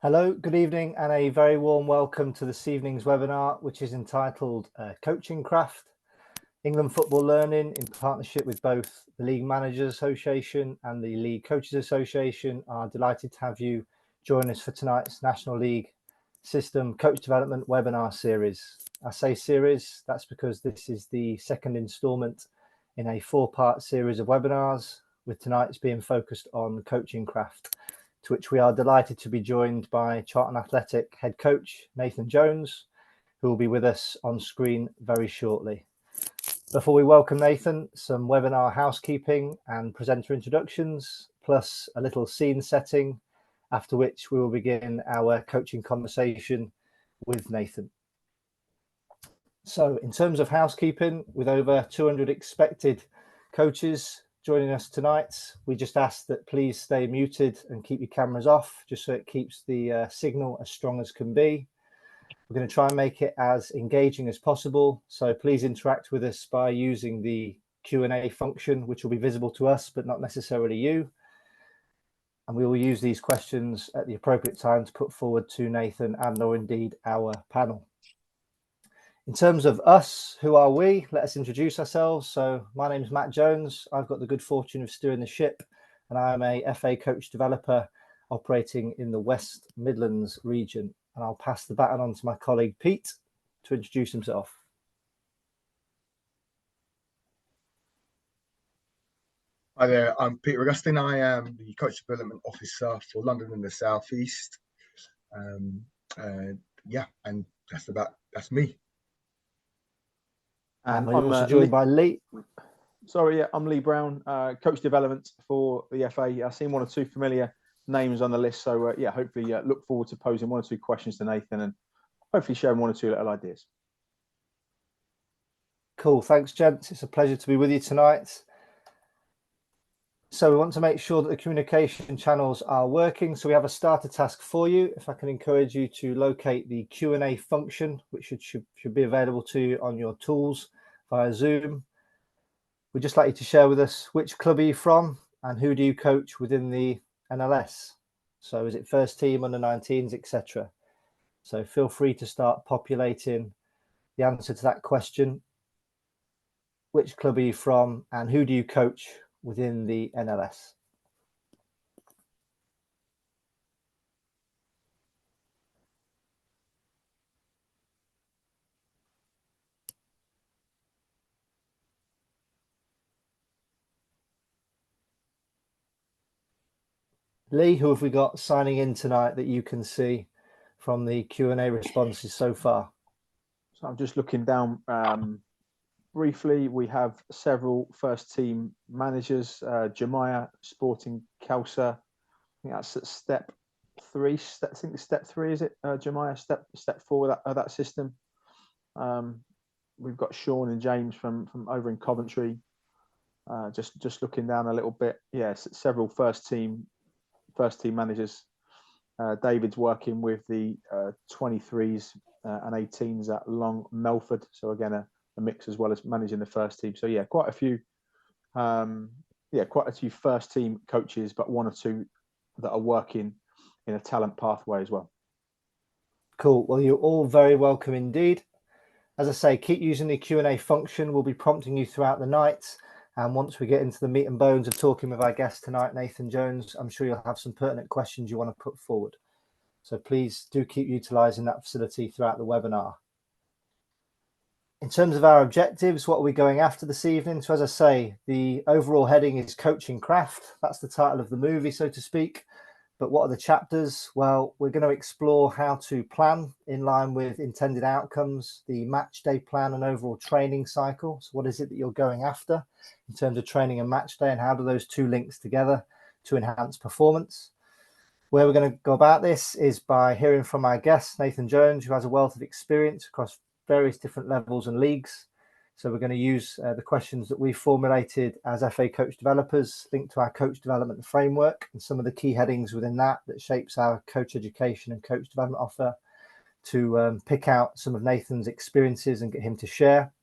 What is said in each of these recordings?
Hello, good evening, and a very warm welcome to this evening's webinar, which is entitled Coaching Craft, England Football Learning, in partnership with both the League Managers Association and the League Coaches Association. Are delighted to have you join us for tonight's National League System Coach Development webinar series. I say series, that's because this is the second instalment in a four-part series of webinars, with tonight's being focused on coaching craft, to which we are delighted to be joined by Charlton Athletic head coach Nathan Jones, who will be with us on screen very shortly. Before we welcome Nathan, some webinar housekeeping and presenter introductions, plus a little scene setting, after which we will begin our coaching conversation with Nathan. So in terms of housekeeping, with over 200 expected coaches joining us tonight, we just ask that please stay muted and keep your cameras off, just so it keeps the signal as strong as can be. We're going to try and make it as engaging as possible, so please interact with us by using the Q&A function, which will be visible to us but not necessarily you. And we will use these questions at the appropriate time to put forward to Nathan and or indeed our panel. In terms of us, who are we? Let us introduce ourselves. So my name is Matt Jones. I've got the good fortune of steering the ship, and I am a FA coach developer operating in the West Midlands region. And I'll pass the baton on to my colleague Pete to introduce himself. Hi there, I'm Peter Augustine. I am the Coach Development Officer for London and the South East. Yeah, and that's me. And we're also joined by Lee. I'm Lee Brown, Coach Development for the FA. I've seen one or two familiar names on the list, so yeah, hopefully look forward to posing one or two questions to Nathan and hopefully sharing one or two little ideas. Cool, thanks gents, it's a pleasure to be with you tonight. So we want to make sure that the communication channels are working. So we have a starter task for you. If I can encourage you to locate the Q&A function, which should be available to you on your tools via Zoom. We'd just like you to share with us which club are you from and who do you coach within the NLS? So is it first team, under 19s, etc.? So feel free to start populating the answer to that question. Which club are you from and who do you coach within the NLS? Lee, who have we got signing in tonight that you can see from the Q&A responses so far? So I'm just looking down briefly. We have several first team managers. Jemiah, Sporting Kelsa. I think that's at step 3. I think it's step 3, is it? Jemiah, step 4 of that system. We've got Sean and James from over in Coventry. Just looking down a little bit. Yes, several first team managers. David's working with the 23s and 18s at Long Melford. So again, a mix as well as managing the first team. So yeah, quite a few first team coaches, but one or two that are working in a talent pathway as well. Cool. Well, you're all very welcome indeed. As I say, keep using the Q&A function. We'll be prompting you throughout the night. And once we get into the meat and bones of talking with our guest tonight, Nathan Jones, I'm sure you'll have some pertinent questions you want to put forward. So please do keep utilising that facility throughout the webinar. In terms of our objectives, what are we going after this evening? So as I say, the overall heading is Coaching Craft. That's the title of the movie, so to speak. But what are the chapters? Well, we're going to explore how to plan in line with intended outcomes, the match day plan and overall training cycle. So what is it that you're going after in terms of training and match day, and how do those two links together to enhance performance? Where we're going to go about this is by hearing from our guest, Nathan Jones, who has a wealth of experience across various different levels and leagues. So we're going to use the questions that we formulated as FA coach developers, linked to our coach development framework and some of the key headings within that shapes our coach education and coach development offer, to pick out some of Nathan's experiences and get him to share.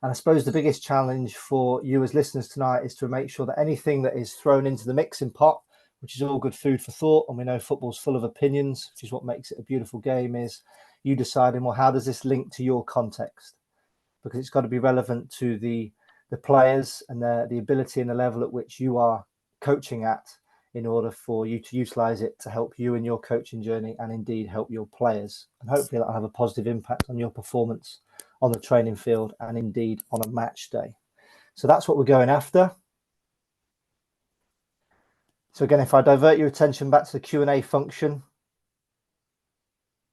And I suppose the biggest challenge for you as listeners tonight is to make sure that anything that is thrown into the mixing pot, which is all good food for thought. And we know football's full of opinions, which is what makes it a beautiful game, is you deciding, well, how does this link to your context? Because it's got to be relevant to the players and the ability and the level at which you are coaching at, in order for you to utilize it to help you in your coaching journey and indeed help your players. And hopefully that'll have a positive impact on your performance on the training field and indeed on a match day. So that's what we're going after. So again, if I divert your attention back to the Q&A function,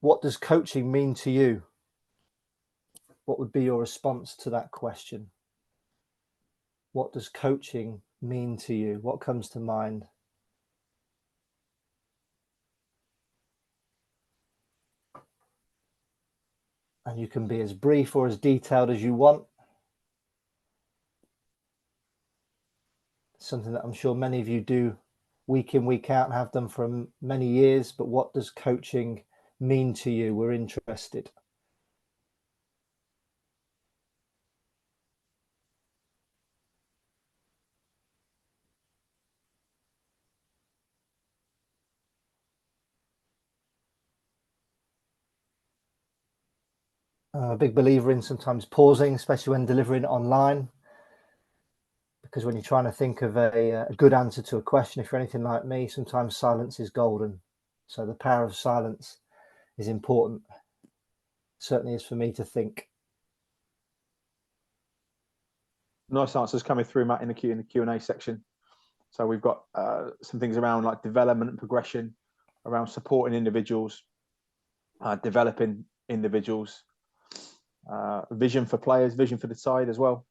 what does coaching mean to you? What would be your response to that question? What does coaching mean to you? What comes to mind? And you can be as brief or as detailed as you want. Something that I'm sure many of you do week in, week out, and have done for many years. But what does coaching mean to you? We're interested. I'm a big believer in sometimes pausing, especially when delivering online, because when you're trying to think of a good answer to a question, if you're anything like me, sometimes silence is golden. So the power of silence is important. Certainly is for me to think. Nice answers coming through, Matt, in the Q&A section. So we've got some things around like development and progression, around supporting individuals, developing individuals, vision for players, vision for the side as well.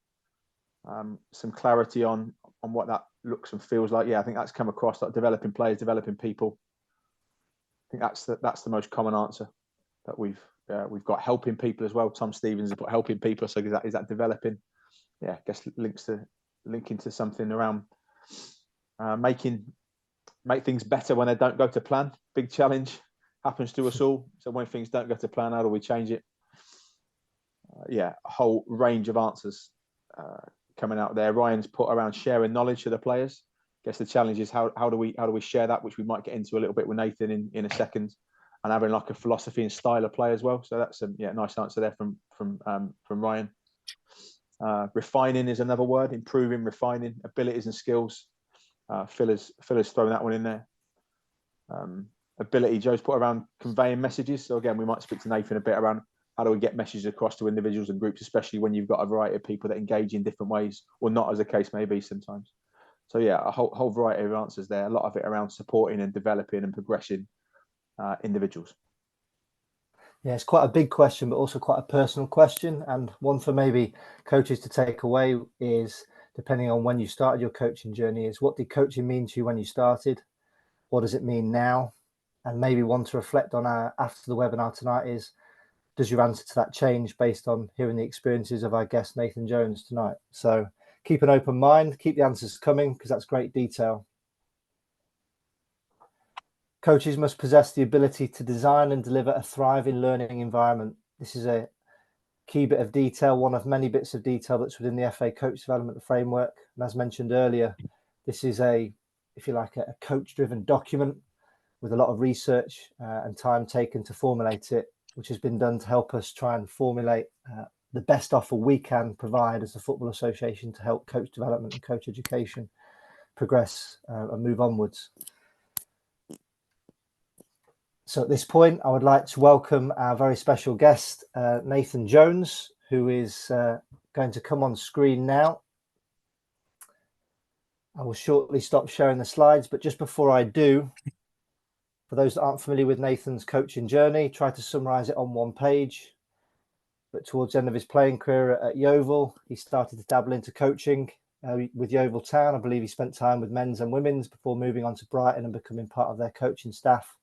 Some clarity on what that looks and feels like. Yeah, I think that's come across, like developing players, developing people. I think that's the most common answer that we've got. Helping people as well. Tom Stevens has put helping people. So is that developing? Yeah, I guess linking to something around make things better when they don't go to plan. Big challenge happens to us all. So when things don't go to plan, how do we change it? Yeah, a whole range of answers coming out there. Ryan's put around sharing knowledge to the players. I guess the challenge is how do we share that, which we might get into a little bit with Nathan in a second, and having like a philosophy and style of play as well. So that's a nice answer there from Ryan. Refining is another word. Improving, refining abilities and skills. Phil's throwing that one in there. Ability, Joe's put around conveying messages. So again, we might speak to Nathan a bit around how do we get messages across to individuals and groups, especially when you've got a variety of people that engage in different ways, or not, as the case may be sometimes. So yeah, a whole variety of answers there. A lot of it around supporting and developing and progressing individuals. Yeah, it's quite a big question, but also quite a personal question. And one for maybe coaches to take away is, depending on when you started your coaching journey, is what did coaching mean to you when you started? What does it mean now? And maybe one to reflect on after the webinar tonight is, does your answer to that change based on hearing the experiences of our guest, Nathan Jones, tonight? So keep an open mind, keep the answers coming, because that's great detail. Coaches must possess the ability to design and deliver a thriving learning environment. This is a key bit of detail, one of many bits of detail that's within the FA Coach Development Framework. And as mentioned earlier, this is if you like, a coach-driven document with a lot of research and time taken to formulate it, which has been done to help us try and formulate the best offer we can provide as a football association to help coach development and coach education progress and move onwards. So at this point, I would like to welcome our very special guest, Nathan Jones, who is going to come on screen now. I will shortly stop sharing the slides, but just before I do, for those that aren't familiar with Nathan's coaching journey, try to summarize it on one page. But towards the end of his playing career at Yeovil, he started to dabble into coaching with Yeovil Town. I believe he spent time with men's and women's before moving on to Brighton and becoming part of their coaching staff.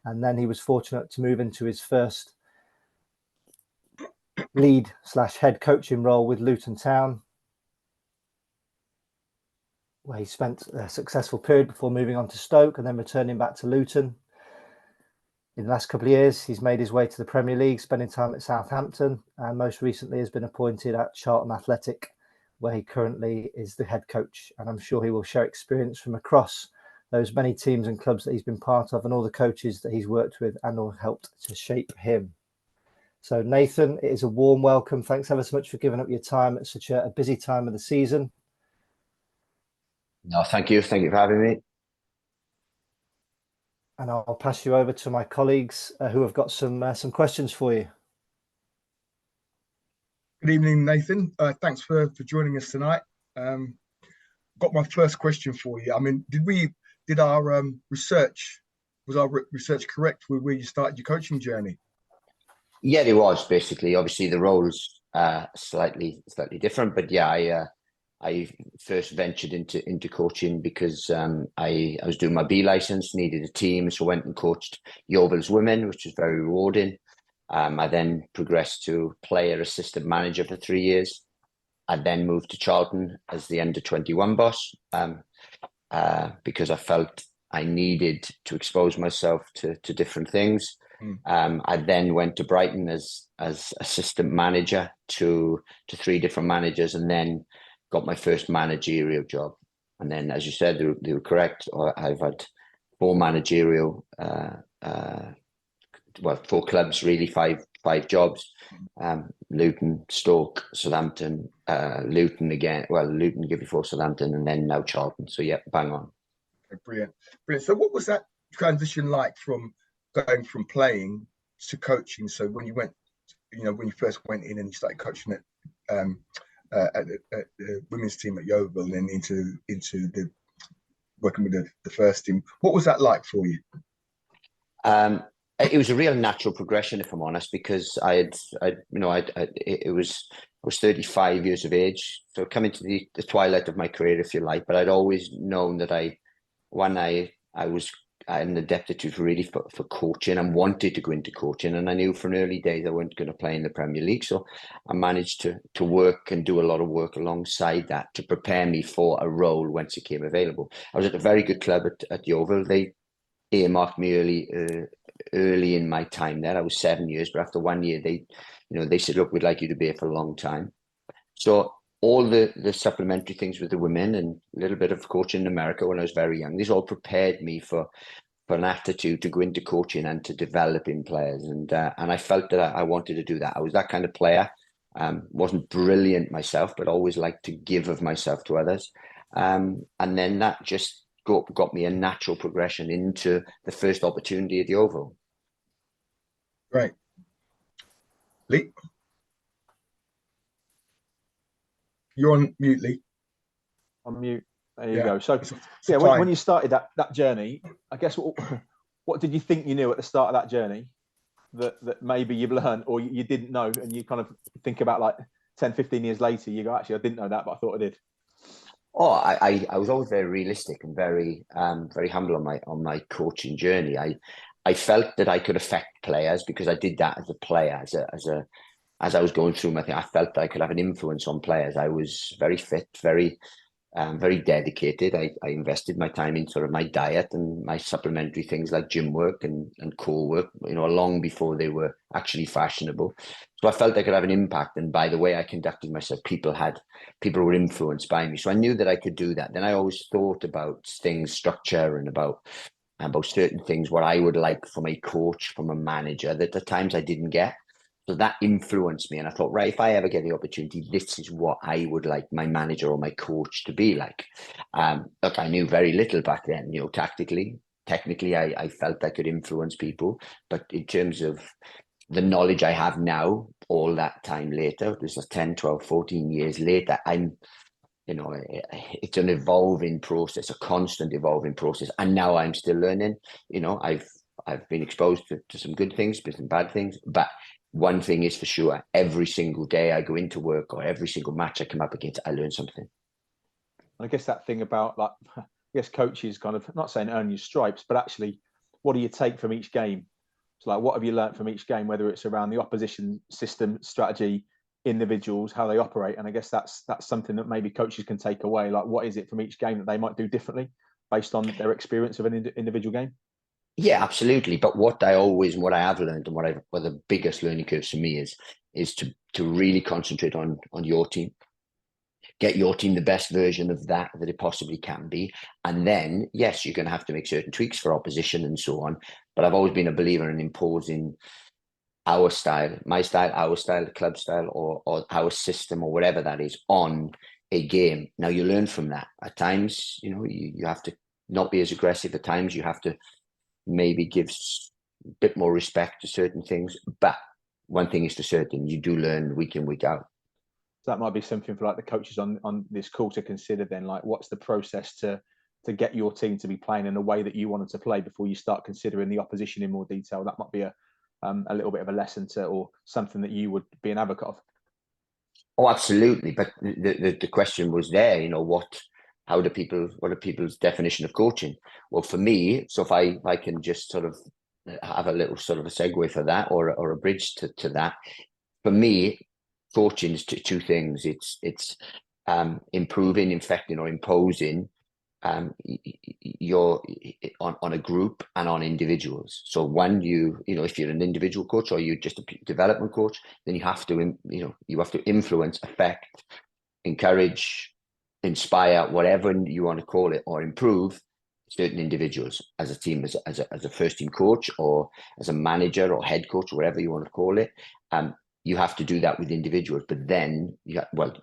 And then he was fortunate to move into his first lead/head coaching role with Luton Town, where he spent a successful period before moving on to Stoke and then returning back to Luton. In the last couple of years, he's made his way to the Premier League, spending time at Southampton, and most recently has been appointed at Charlton Athletic, where he currently is the head coach. And I'm sure he will share experience from across those many teams and clubs that he's been part of and all the coaches that he's worked with and all helped to shape him. So Nathan, it is a warm welcome. Thanks ever so much for giving up your time at such a busy time of the season. No, thank you. Thank you for having me. And I'll pass you over to my colleagues who have got some questions for you. Good evening, Nathan. Thanks for joining us tonight. Got my first question for you. I mean, did our research correct with where you started your coaching journey? Yeah, it was basically. Obviously, the roles slightly different, but yeah, I first ventured into coaching because I was doing my B license, needed a team, so went and coached Yeovil's women, which was very rewarding. I then progressed to player assistant manager for 3 years. I then moved to Charlton as the under-21 boss because I felt I needed to expose myself to different things. I then went to Brighton as assistant manager to 3 different managers, and then got my first managerial job. And then, as you said, they were correct. I've had 4 managerial, 4 clubs, really, 5 jobs. Luton, Stoke, Southampton, Luton again. Well, Luton before Southampton, and then now Charlton. So yeah, bang on. Okay, brilliant. So what was that transition like from going from playing to coaching? So when you went, when you first went in and you started coaching at the women's team at Yeovil, and then into the working with the first team, what was that like for you? It was a real natural progression, if I'm honest, because I was 35 years of age, so coming to the twilight of my career, if you like. But I'd always known that I had an adaptitude really for coaching and wanted to go into coaching. And I knew from early days I wasn't going to play in the Premier League. So I managed to work and do a lot of work alongside that to prepare me for a role once it came available. I was at a very good club at Yeovil. They earmarked me early in my time there. I was 7 years, but after 1 year, they said, look, we'd like you to be here for a long time. So all the supplementary things with the women and a little bit of coaching in America when I was very young, these all prepared me for an aptitude to go into coaching and to developing players. And I felt that I wanted to do that. I was that kind of player. Wasn't brilliant myself, but always liked to give of myself to others. And then that just got me a natural progression into the first opportunity at the Yeovil. Right. Lee? You're on mute, Lee. On mute. There you go. So, yeah, when you started that journey, I guess what did you think you knew at the start of that journey that maybe you've learned or you didn't know, and you kind of think about like 10, 15 years later, you go, actually, I didn't know that, but I thought I did. Oh, I was always very realistic and very humble on my coaching journey. I felt that I could affect players because I did that as a player, as I was going through my thing. I felt that I could have an influence on players. I was very fit, very dedicated. I invested my time in sort of my diet and my supplementary things like gym work and core work, long before they were actually fashionable. So I felt I could have an impact. And by the way I conducted myself, people were influenced by me. So I knew that I could do that. Then I always thought about things, structure, and about certain things, what I would like from a coach, from a manager, that at times I didn't get. So that influenced me. And I thought, right, if I ever get the opportunity, this is what I would like my manager or my coach to be like. Look, I knew very little back then, tactically. Technically, I felt I could influence people. But in terms of the knowledge I have now, all that time later, this is 10, 12, 14 years later, it's an evolving process, a constant evolving process. And now I'm still learning. I've been exposed to some good things, but some bad things. But one thing is for sure, every single day I go into work or every single match I come up against, I learn something. I guess that thing about coaches kind of not saying earn your stripes, but actually, what do you take from each game? So like, what have you learned from each game, whether it's around the opposition system, strategy, individuals, how they operate? And I guess that's something that maybe coaches can take away. Like, what is it from each game that they might do differently based on their experience of an individual game? Yeah, absolutely. But what I have learned and what the biggest learning curves for me is to really concentrate on your team. get your team the best version of that it possibly can be. And then, yes, you're going to have to make certain tweaks for opposition and so on. But I've always been a believer in imposing our style, my style, our style, the club style, or our system, or whatever that is, on a game. Now, you learn from that. At times, you have to not be as aggressive. At times, you have to maybe give a bit more respect to certain things. But one thing is for certain, you do learn week in, week out. So that might be something for like the coaches on this call to consider then, like what's the process to get your team to be playing in a way that you wanted to play before you start considering the opposition in more detail. That might be a little bit of a lesson or something that you would be an advocate of. Oh, absolutely. But the question was there, what are people's definition of coaching? Well, for me, so if I can just sort of have a little sort of a segue for that, or a bridge to that, for me, coaching is two things. It's improving, infecting, or imposing your on a group and on individuals. So when if you're an individual coach or you're just a development coach, then you have to influence, affect, encourage, inspire, whatever you want to call it, or improve certain individuals as a team, as a first team coach, or as a manager or head coach, or whatever you want to call it. You have to do that with individuals, but then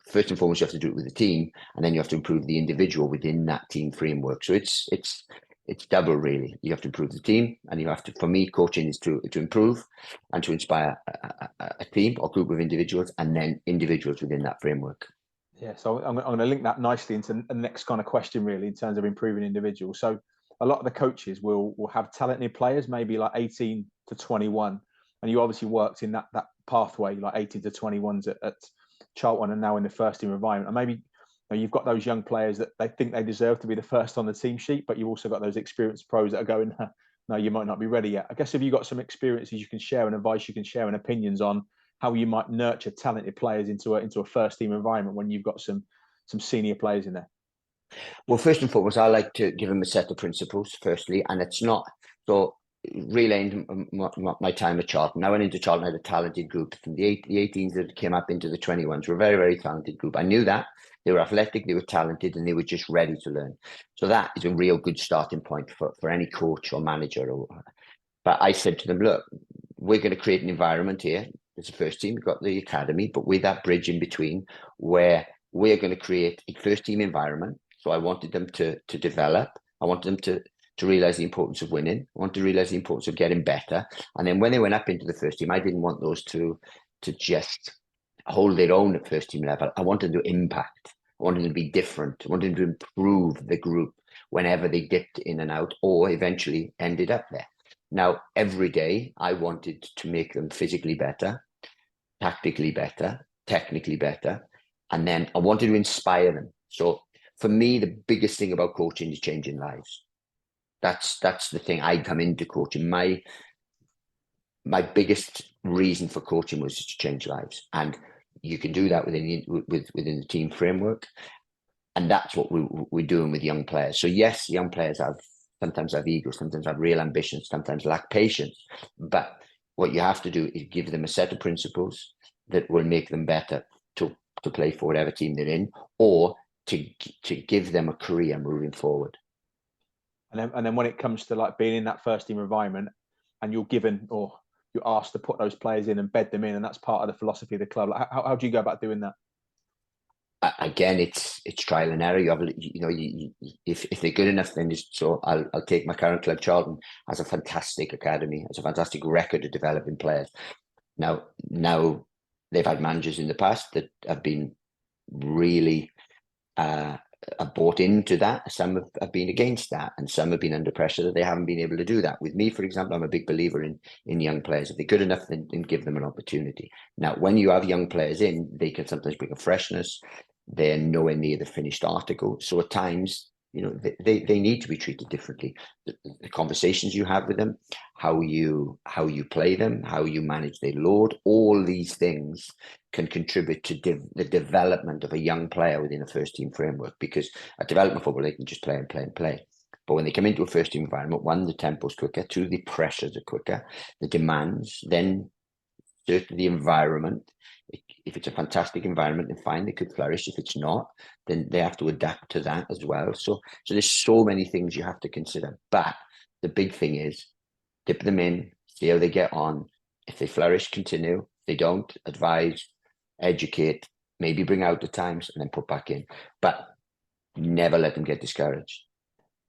first and foremost, you have to do it with the team, and then you have to improve the individual within that team framework. So it's double, really. You have to improve the team, and you have to, for me, coaching is to improve and to inspire a team or group of individuals, and then individuals within that framework. Yeah, so I'm going to link that nicely into the next kind of question, really, in terms of improving individuals. So a lot of the coaches will have talented players, maybe like 18 to 21, and you obviously worked in that pathway, like 18 to 21s at Charlton, and now in the first team environment. And maybe you've got those young players that they think they deserve to be the first on the team sheet, but you've also got those experienced pros that are going, no, you might not be ready yet. I guess, have you got some experiences you can share, and advice you can share, and opinions on how you might nurture talented players into a first team environment when you've got some senior players in there? Well, first and foremost, I like to give them a set of principles, firstly, and it's not so. Relaying my time at Charlton, I went into Charlton, I had a talented group. From the 18s that came up into the 21s were a very, very talented group. I knew that. They were athletic, they were talented, and they were just ready to learn. So that is a real good starting point for any coach or manager. But I said to them, look, we're going to create an environment here. As a first team, we've got the academy, but with that bridge in between, where we're going to create a first team environment. So I wanted them to develop. I wanted them to realize the importance of winning. I wanted to realize the importance of getting better. And then when they went up into the first team, I didn't want those to just hold their own at first team level. I wanted them to impact. I wanted them to be different. I wanted them to improve the group whenever they dipped in and out, or eventually ended up there. Now, every day I wanted to make them physically better, tactically better, technically better, and then I wanted to inspire them. So for me, the biggest thing about coaching is changing lives. That's the thing. I come into coaching. My biggest reason for coaching was to change lives, and you can do that within the team framework, and that's what we're doing with young players. So yes, young players sometimes have egos, sometimes have real ambitions, sometimes lack patience. But what you have to do is give them a set of principles that will make them better to play for whatever team they're in, or to give them a career moving forward. And then when it comes to like being in that first team environment, and you're given or you're asked to put those players in and bed them in, and that's part of the philosophy of the club. Like, how do you go about doing that? Again, it's trial and error. If they're good enough, then I'll take my current club. Charlton has a fantastic academy, has a fantastic record of developing players. Now they've had managers in the past that have been really bought into that. Some have been against that, and some have been under pressure that they haven't been able to do that. With me, for example, I'm a big believer in young players. If they're good enough, then give them an opportunity. Now, when you have young players in, they can sometimes bring a freshness. They're nowhere near the finished article. So at times, they need to be treated differently. The conversations you have with them, how you play them, how you manage their load, all these things can contribute to the development of a young player within a first team framework. Because at development football, they can just play and play and play. But when they come into a first team environment, one, the tempo's quicker, two, the pressures are quicker, the demands, then certainly the environment if it's a fantastic environment, then fine, they could flourish. If it's not, then they have to adapt to that as well. So there's so many things you have to consider. But the big thing is dip them in, see how they get on. If they flourish, continue. If they don't, advise, educate, maybe bring out the times and then put back in. But never let them get discouraged.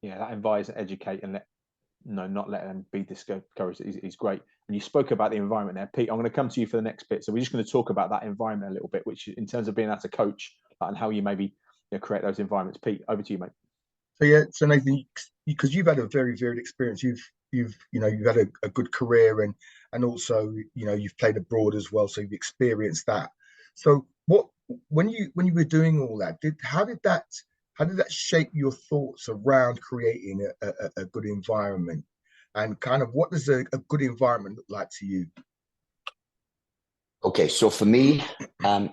Yeah, that advise and educate and not let them be discouraged is great. And you spoke about the environment there, Pete. I'm going to come to you for the next bit. So we're just going to talk about that environment a little bit, which in terms of being able to coach and how you maybe create those environments. Pete, over to you, mate. So yeah, so Nathan, because you've had a very varied experience, you've had a good career and also you've played abroad as well, so you've experienced that. So when you were doing all that, how did that shape your thoughts around creating a good environment, and kind of what does a good environment look like to you? Okay, so for me,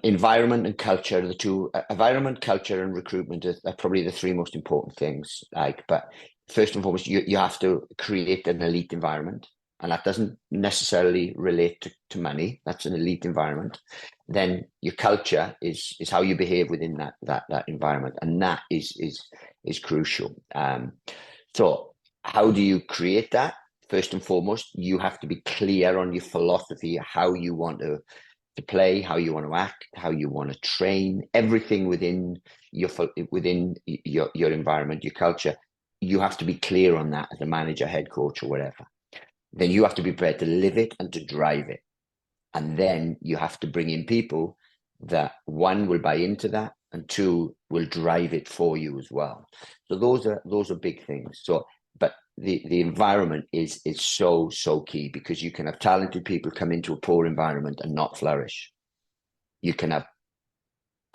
environment and culture are the two. Environment, culture, and recruitment are probably the three most important things. But first and foremost, you have to create an elite environment, and that doesn't necessarily relate to money. That's an elite environment. Then your culture is how you behave within that environment, and that is crucial. So how do you create that? First and foremost, you have to be clear on your philosophy, how you want to play, how you want to act, how you want to train, everything within your environment, your culture. You have to be clear on that as a manager, head coach, or whatever. Then you have to be prepared to live it and to drive it. And then you have to bring in people that, one, will buy into that, and two, will drive it for you as well. So those are big things. So, but the environment is so key, because you can have talented people come into a poor environment and not flourish. You can have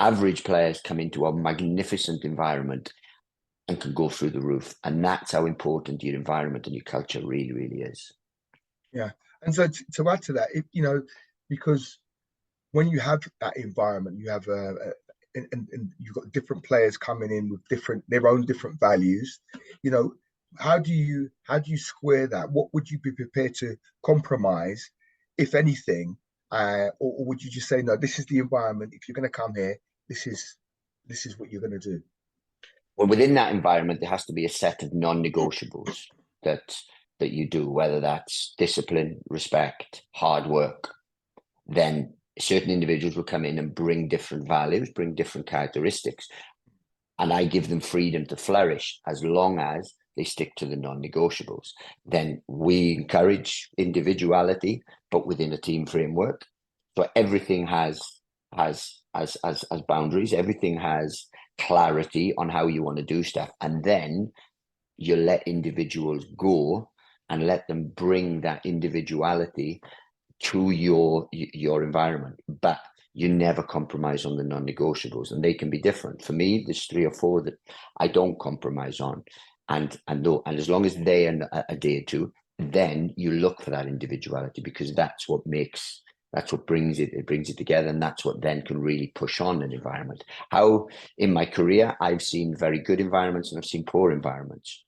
average players come into a magnificent environment and can go through the roof. And that's how important your environment and your culture really, really is. Yeah. And so to add to that, because when you have that environment, you have and you've got different players coming in with their own different values. How do you square that? What would you be prepared to compromise, if anything, or would you just say, no, this is the environment. If you're going to come here, this is what you're going to do? Well, within that environment, there has to be a set of non-negotiables that you do, whether that's discipline, respect, hard work. Then certain individuals will come in and bring different values, bring different characteristics, and I give them freedom to flourish as long as they stick to the non-negotiables. Then we encourage individuality, but within a team framework. So everything has boundaries. Everything has clarity on how you want to do stuff. And then you let individuals go and let them bring that individuality to your environment. But you never compromise on the non-negotiables, and they can be different. For me, there's 3 or 4 that I don't compromise on. And as long as they are adhered to, then you look for that individuality, because that's what brings it together, and that's what then can really push on an environment. How in my career, I've seen very good environments and I've seen poor environments,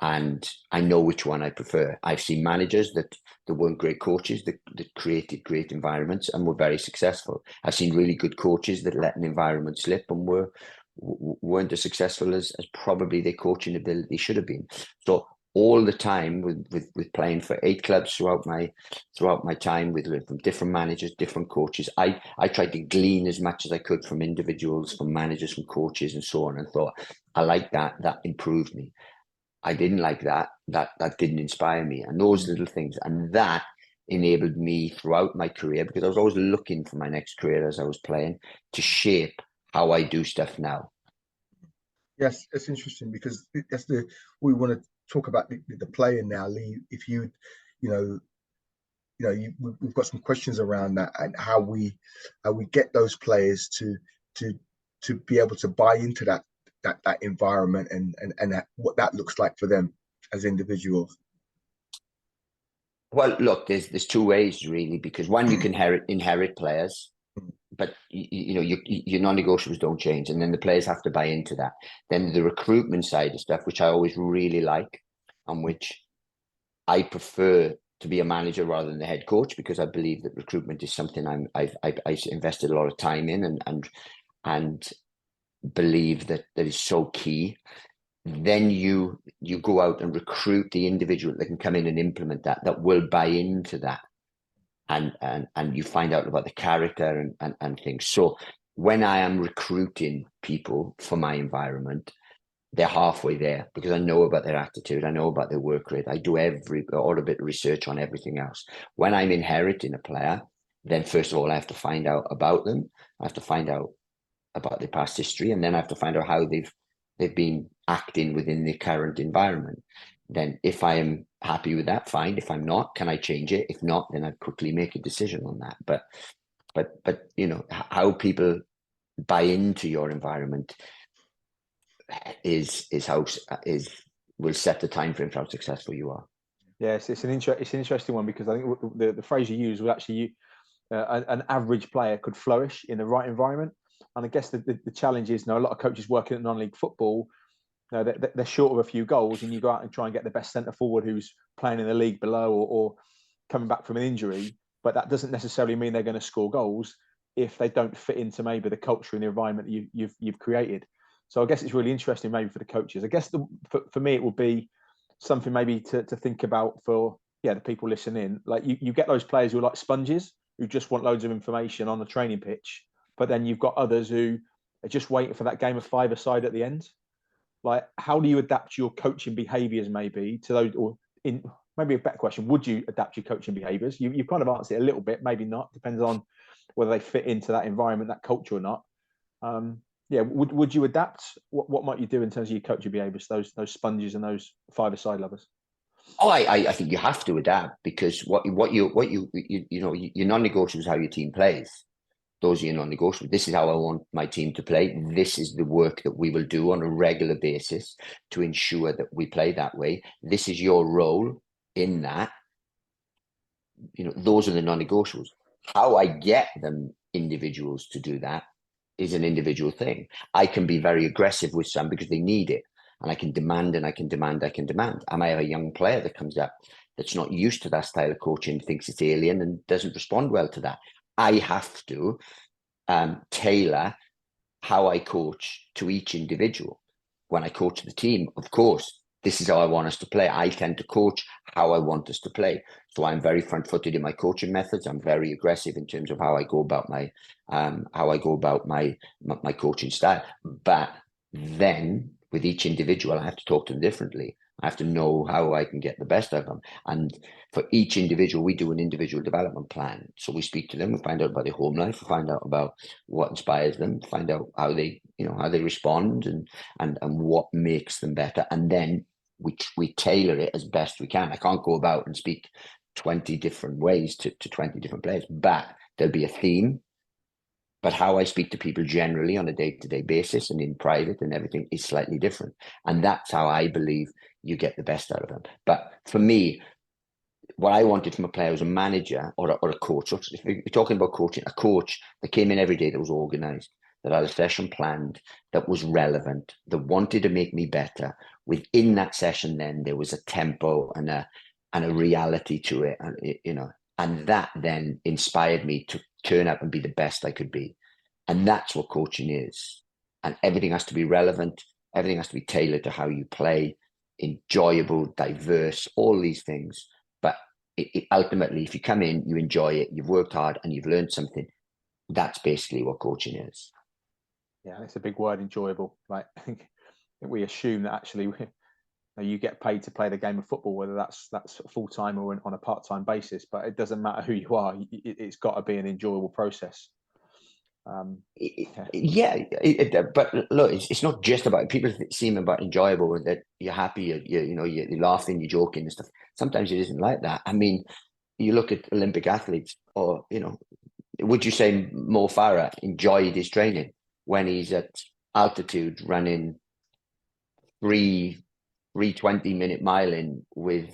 and I know which one I prefer. I've seen managers that weren't great coaches that created great environments and were very successful. I've seen really good coaches that let an environment slip and weren't as successful as probably their coaching ability should have been. So all the time with playing for 8 clubs throughout my time from different managers, different coaches, I tried to glean as much as I could from individuals, from managers, from coaches, and so on, and thought, I like that improved me. I didn't like that didn't inspire me, and those little things, and that enabled me throughout my career, because I was always looking for my next career as I was playing, to shape how I do stuff now. Yes, it's interesting, because we want to talk about the playing now, Lee. If we've got some questions around that, and how we get those players to be able to buy into that environment and what that looks like for them as individuals. Well, look, there's 2 ways really, because one, you can inherit players, but your non-negotiables don't change, and then the players have to buy into that. Then the recruitment side of stuff, which I always really like, and which I prefer to be a manager rather than the head coach, because I believe that recruitment is something I've invested a lot of time in and believe that is so key. Then you go out and recruit the individual that can come in and implement that will buy into that, and you find out about the character and things. So when I am recruiting people for my environment, they're halfway there, because I know about their attitude, I know about their work rate, I do all a bit of research on everything else. When I'm inheriting a player, then first of all I have to find out about them, I have to find out about their past history, and then I have to find out how they've been acting within the current environment. Then if I am happy with that, fine. If I'm not, can I change it? If not, then I quickly make a decision on that. But you know, how people buy into your environment will set the time frame for how successful you are. Yes, it's an interesting one, because I think the phrase you use was actually an average player could flourish in the right environment. And I guess the challenge is, a lot of coaches working at non-league football, they're short of a few goals, and you go out and try and get the best centre forward who's playing in the league below or coming back from an injury. But that doesn't necessarily mean they're going to score goals if they don't fit into maybe the culture and the environment you've created. So I guess it's really interesting maybe for the coaches. I guess for me, it would be something maybe to think about for the people listening. Like you get those players who are like sponges, who just want loads of information on the training pitch, but then you've got others who are just waiting for that game of five-a-side at the end. Like, how do you adapt your coaching behaviours maybe to those? Or maybe a better question, would you adapt your coaching behaviours? You've kind of answered it a little bit, maybe not. Depends on whether they fit into that environment, that culture or not. Would you adapt? What might you do in terms of your coaching behaviours, those sponges and those five-a-side lovers? Oh, I think you have to adapt, because what you know, your non-negotiables is how your team plays. Those are your non-negotiables. This is how I want my team to play. This is the work that we will do on a regular basis to ensure that we play that way. This is your role in that. You know, those are the non-negotiables. How I get them individuals to do that is an individual thing. I can be very aggressive with some because they need it, and I can demand and I can demand. I might have a young player that comes up that's not used to that style of coaching, thinks it's alien and doesn't respond well to that. I have to tailor how I coach to each individual. When I coach the team, of course, this is how I want us to play. I tend to coach how I want us to play. So I'm very front-footed in my coaching methods. I'm very aggressive in terms of how I go about my coaching style. But then with each individual, I have to talk to them differently. I have to know how I can get the best out of them. And for each individual, we do an individual development plan. So we speak to them, we find out about their home life, we find out about what inspires them, find out how they respond and what makes them better. And then we tailor it as best we can. I can't go about and speak 20 different ways to 20 different players, but there'll be a theme. But how I speak to people generally on a day-to-day basis and in private and everything is slightly different. And that's how I believe you get the best out of them. But for me, what I wanted from a player was a manager or a coach. So if we're talking about coaching, a coach that came in every day, that was organized, that had a session planned, that was relevant, that wanted to make me better. Within that session, then there was a tempo and a reality to it, and that then inspired me to turn up and be the best I could be. And that's what coaching is. And everything has to be relevant. Everything has to be tailored to how you play, enjoyable, diverse, all these things. But ultimately, if you come in, you enjoy it, you've worked hard and you've learned something, that's basically what coaching is. Yeah, it's a big word, enjoyable. Like, I think we assume that actually you get paid to play the game of football, whether that's full-time or on a part-time basis, but it doesn't matter who you are. It's got to be an enjoyable process. But look, it's not just about, people seem about enjoyable, that you're happy, you're laughing, you're joking and stuff. Sometimes it isn't like that. I mean, you look at Olympic athletes, or, would you say Mo Farah enjoyed his training when he's at altitude running 3 20-minute miling with,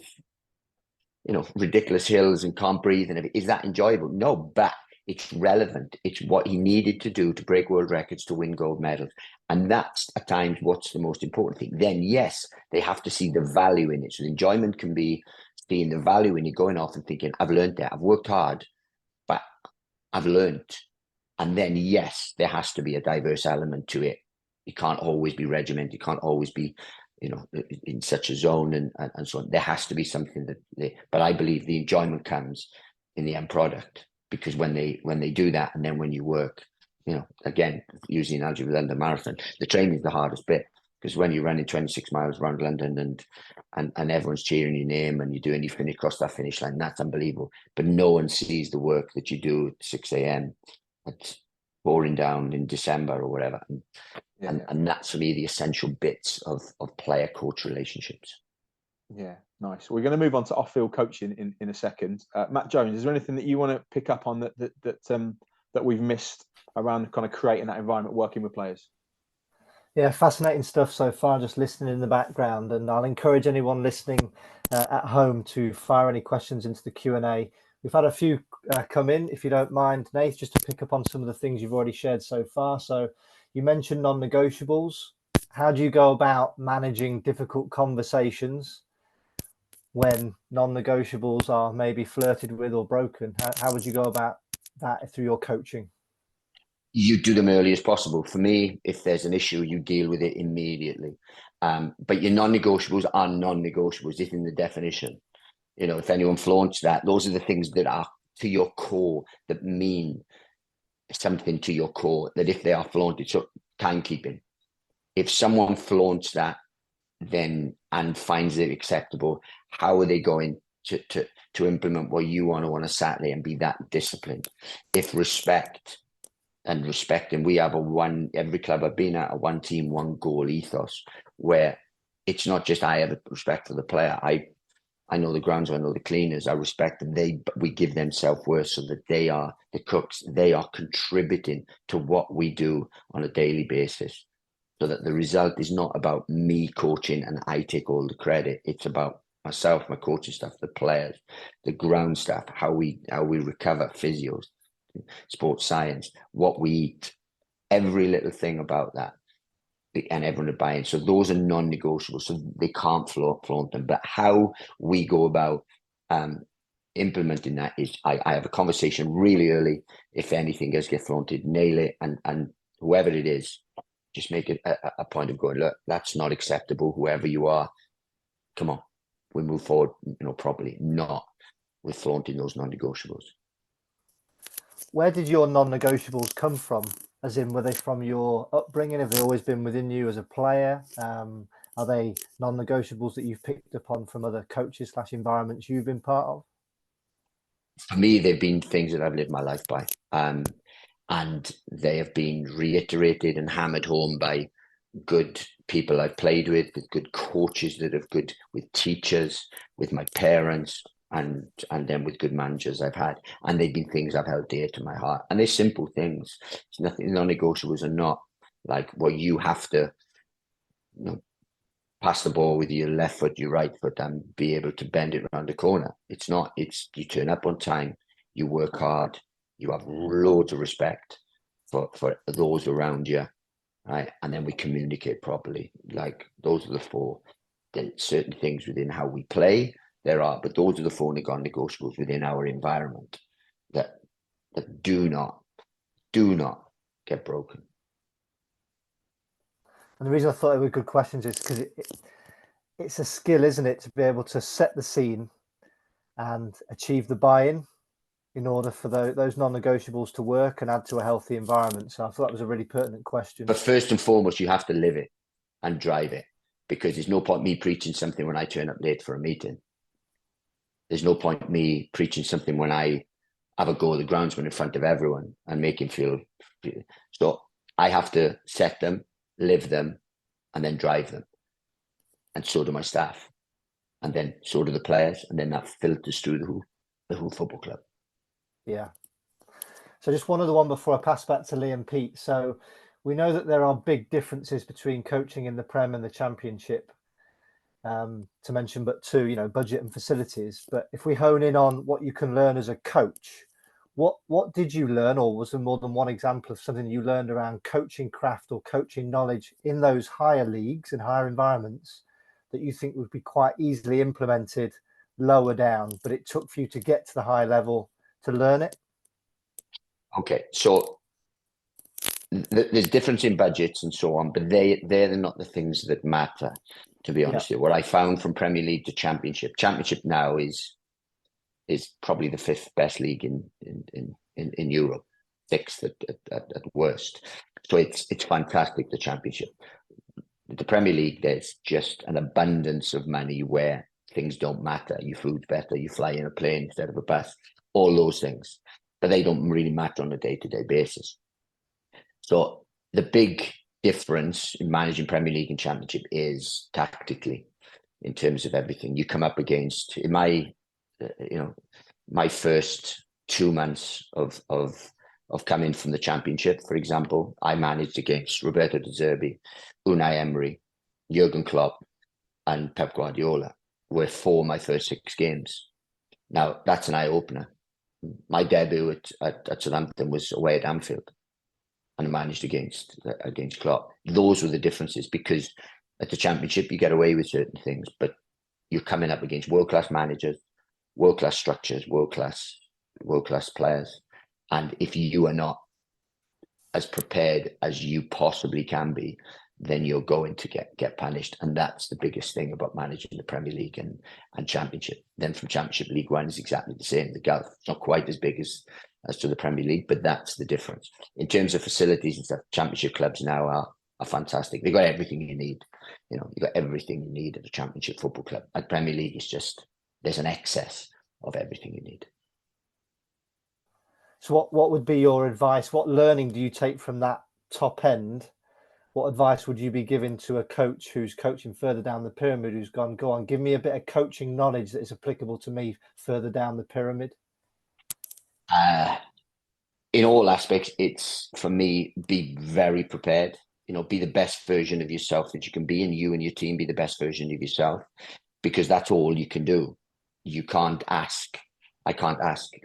ridiculous hills and can't breathe and everything? Is that enjoyable? No, but it's relevant. It's what he needed to do to break world records, to win gold medals. And that's at times what's the most important thing. Then, yes, they have to see the value in it. So the enjoyment can be seeing the value in you going off and thinking, I've learned that, I've worked hard, but I've learned. And then, yes, there has to be a diverse element to it. You can't always be regimented. You can't always be, in such a zone and so on. There has to be something but I believe the enjoyment comes in the end product, because when they do that, and then when you work, again, using the analogy with London Marathon, the training is the hardest bit, because when you're running 26 miles around London and everyone's cheering your name and you finish across that finish line, that's unbelievable. But no one sees the work that you do at 6 a.m. It's pouring down in December or whatever. And that's for me the essential bits of player coach relationships. Yeah, nice. We're going to move on to off-field coaching in a second. Matt Jones, is there anything that you want to pick up on that we've missed around kind of creating that environment, working with players? Yeah, fascinating stuff so far, just listening in the background. And I'll encourage anyone listening at home to fire any questions into the Q&A. We've had a few come in, if you don't mind, Nath, just to pick up on some of the things you've already shared so far. So you mentioned non-negotiables. How do you go about managing difficult conversations when non-negotiables are maybe flirted with or broken? How would you go about that through your coaching? You do them early as possible. For me, if there's an issue, you deal with it immediately. But your non-negotiables are non-negotiables. It's in the definition. If anyone flaunts that, those are the things that are to your core, that mean something to your core, that if they are flaunted, so timekeeping. If someone flaunts that and finds it acceptable, how are they going to implement what you want on a Saturday and be that disciplined? If respect, and we have every club I've been at, a one team, one goal ethos, where it's not just I have respect for the player. I know the grounds, I know the cleaners, I respect them. We give them self-worth, so that they are the cooks, they are contributing to what we do on a daily basis, so that the result is not about me coaching and I take all the credit. It's about myself, my coaching staff, the players, the ground staff, how we recover, physios, sports science, what we eat, every little thing about that, and everyone to buy in. So those are non-negotiable, so they can't flaunt them. But how we go about implementing that is I have a conversation really early. If anything does get flaunted, nail it, and whoever it is, just make it a point of going, look, that's not acceptable. Whoever you are, come on, we move forward, properly, not with flaunting those non-negotiables. Where did your non-negotiables come from? As in, were they from your upbringing? Have they always been within you as a player? Are they non-negotiables that you've picked up on from other coaches / environments you've been part of? For me, they've been things that I've lived my life by. And they have been reiterated and hammered home by good people I've played with good coaches that have good, with teachers, with my parents, and then with good managers I've had. And they've been things I've held dear to my heart. And they're simple things. It's nothing, non-negotiables are not like, well, you have to pass the ball with your left foot, your right foot, and be able to bend it around the corner. It's not. It's you turn up on time, you work hard, you have loads of respect for those around you, right? And then we communicate properly. Like, those are the four. There's certain things within how we play, but those are the four non-negotiables within our environment that do not get broken. And the reason I thought they were good questions is because it's a skill, isn't it, to be able to set the scene and achieve the buy-in in order for those non-negotiables to work and add to a healthy environment. So I thought that was a really pertinent question. But first and foremost, you have to live it and drive it, because there's no point me preaching something when I turn up late for a meeting. There's no point me preaching something when I have a go at the groundsman in front of everyone and make him feel. So I have to set them, live them, and then drive them. And so do my staff. And then so do the players. And then that filters through the whole football club. Yeah. So just one other one before I pass back to Lee and Pete. So we know that there are big differences between coaching in the Prem and the Championship, to mention but two, budget and facilities. But if we hone in on what you can learn as a coach, what did you learn, or was there more than one example of something you learned around coaching craft or coaching knowledge in those higher leagues and higher environments that you think would be quite easily implemented lower down, but it took for you to get to the high level to learn it? Okay, so there's difference in budgets and so on, but they're not the things that matter, to be honest with you. What I found from Premier League to Championship now is probably the fifth best league in Europe, sixth at worst. So it's fantastic, the Championship. The Premier League, there's just an abundance of money where things don't matter. Your food's better, you fly in a plane instead of a bus, all those things, but they don't really matter on a day-to-day basis. So the big difference in managing Premier League and Championship is tactically, in terms of everything you come up against. In my first 2 months of coming from the Championship, for example, I managed against Roberto De Zerbi, Unai Emery, Jurgen Klopp, and Pep Guardiola. Were 4 of my first 6 games. Now that's an eye opener. My debut at Southampton was away at Anfield, and I managed against Klopp. Those were the differences, because at the Championship you get away with certain things, but you're coming up against world-class managers, world-class structures, world-class players, and if you are not as prepared as you possibly can be, then you're going to get punished. And that's the biggest thing about managing the Premier League and Championship. Then from Championship, League One is exactly the same. The gulf, it's not quite as big as to the Premier League, but that's the difference. In terms of facilities and stuff, Championship clubs now are fantastic. They've got everything you need. You've got everything you need at a Championship football club. At Premier League, it's just, there's an excess of everything you need. So what would be your advice? What learning do you take from that top end? What advice would you be giving to a coach who's coaching further down the pyramid, who's gone, go on, give me a bit of coaching knowledge that is applicable to me further down the pyramid? In all aspects, it's, for me, be very prepared. Be the best version of yourself that you can be, and you and your team be the best version of yourself, because that's all you can do. I can't ask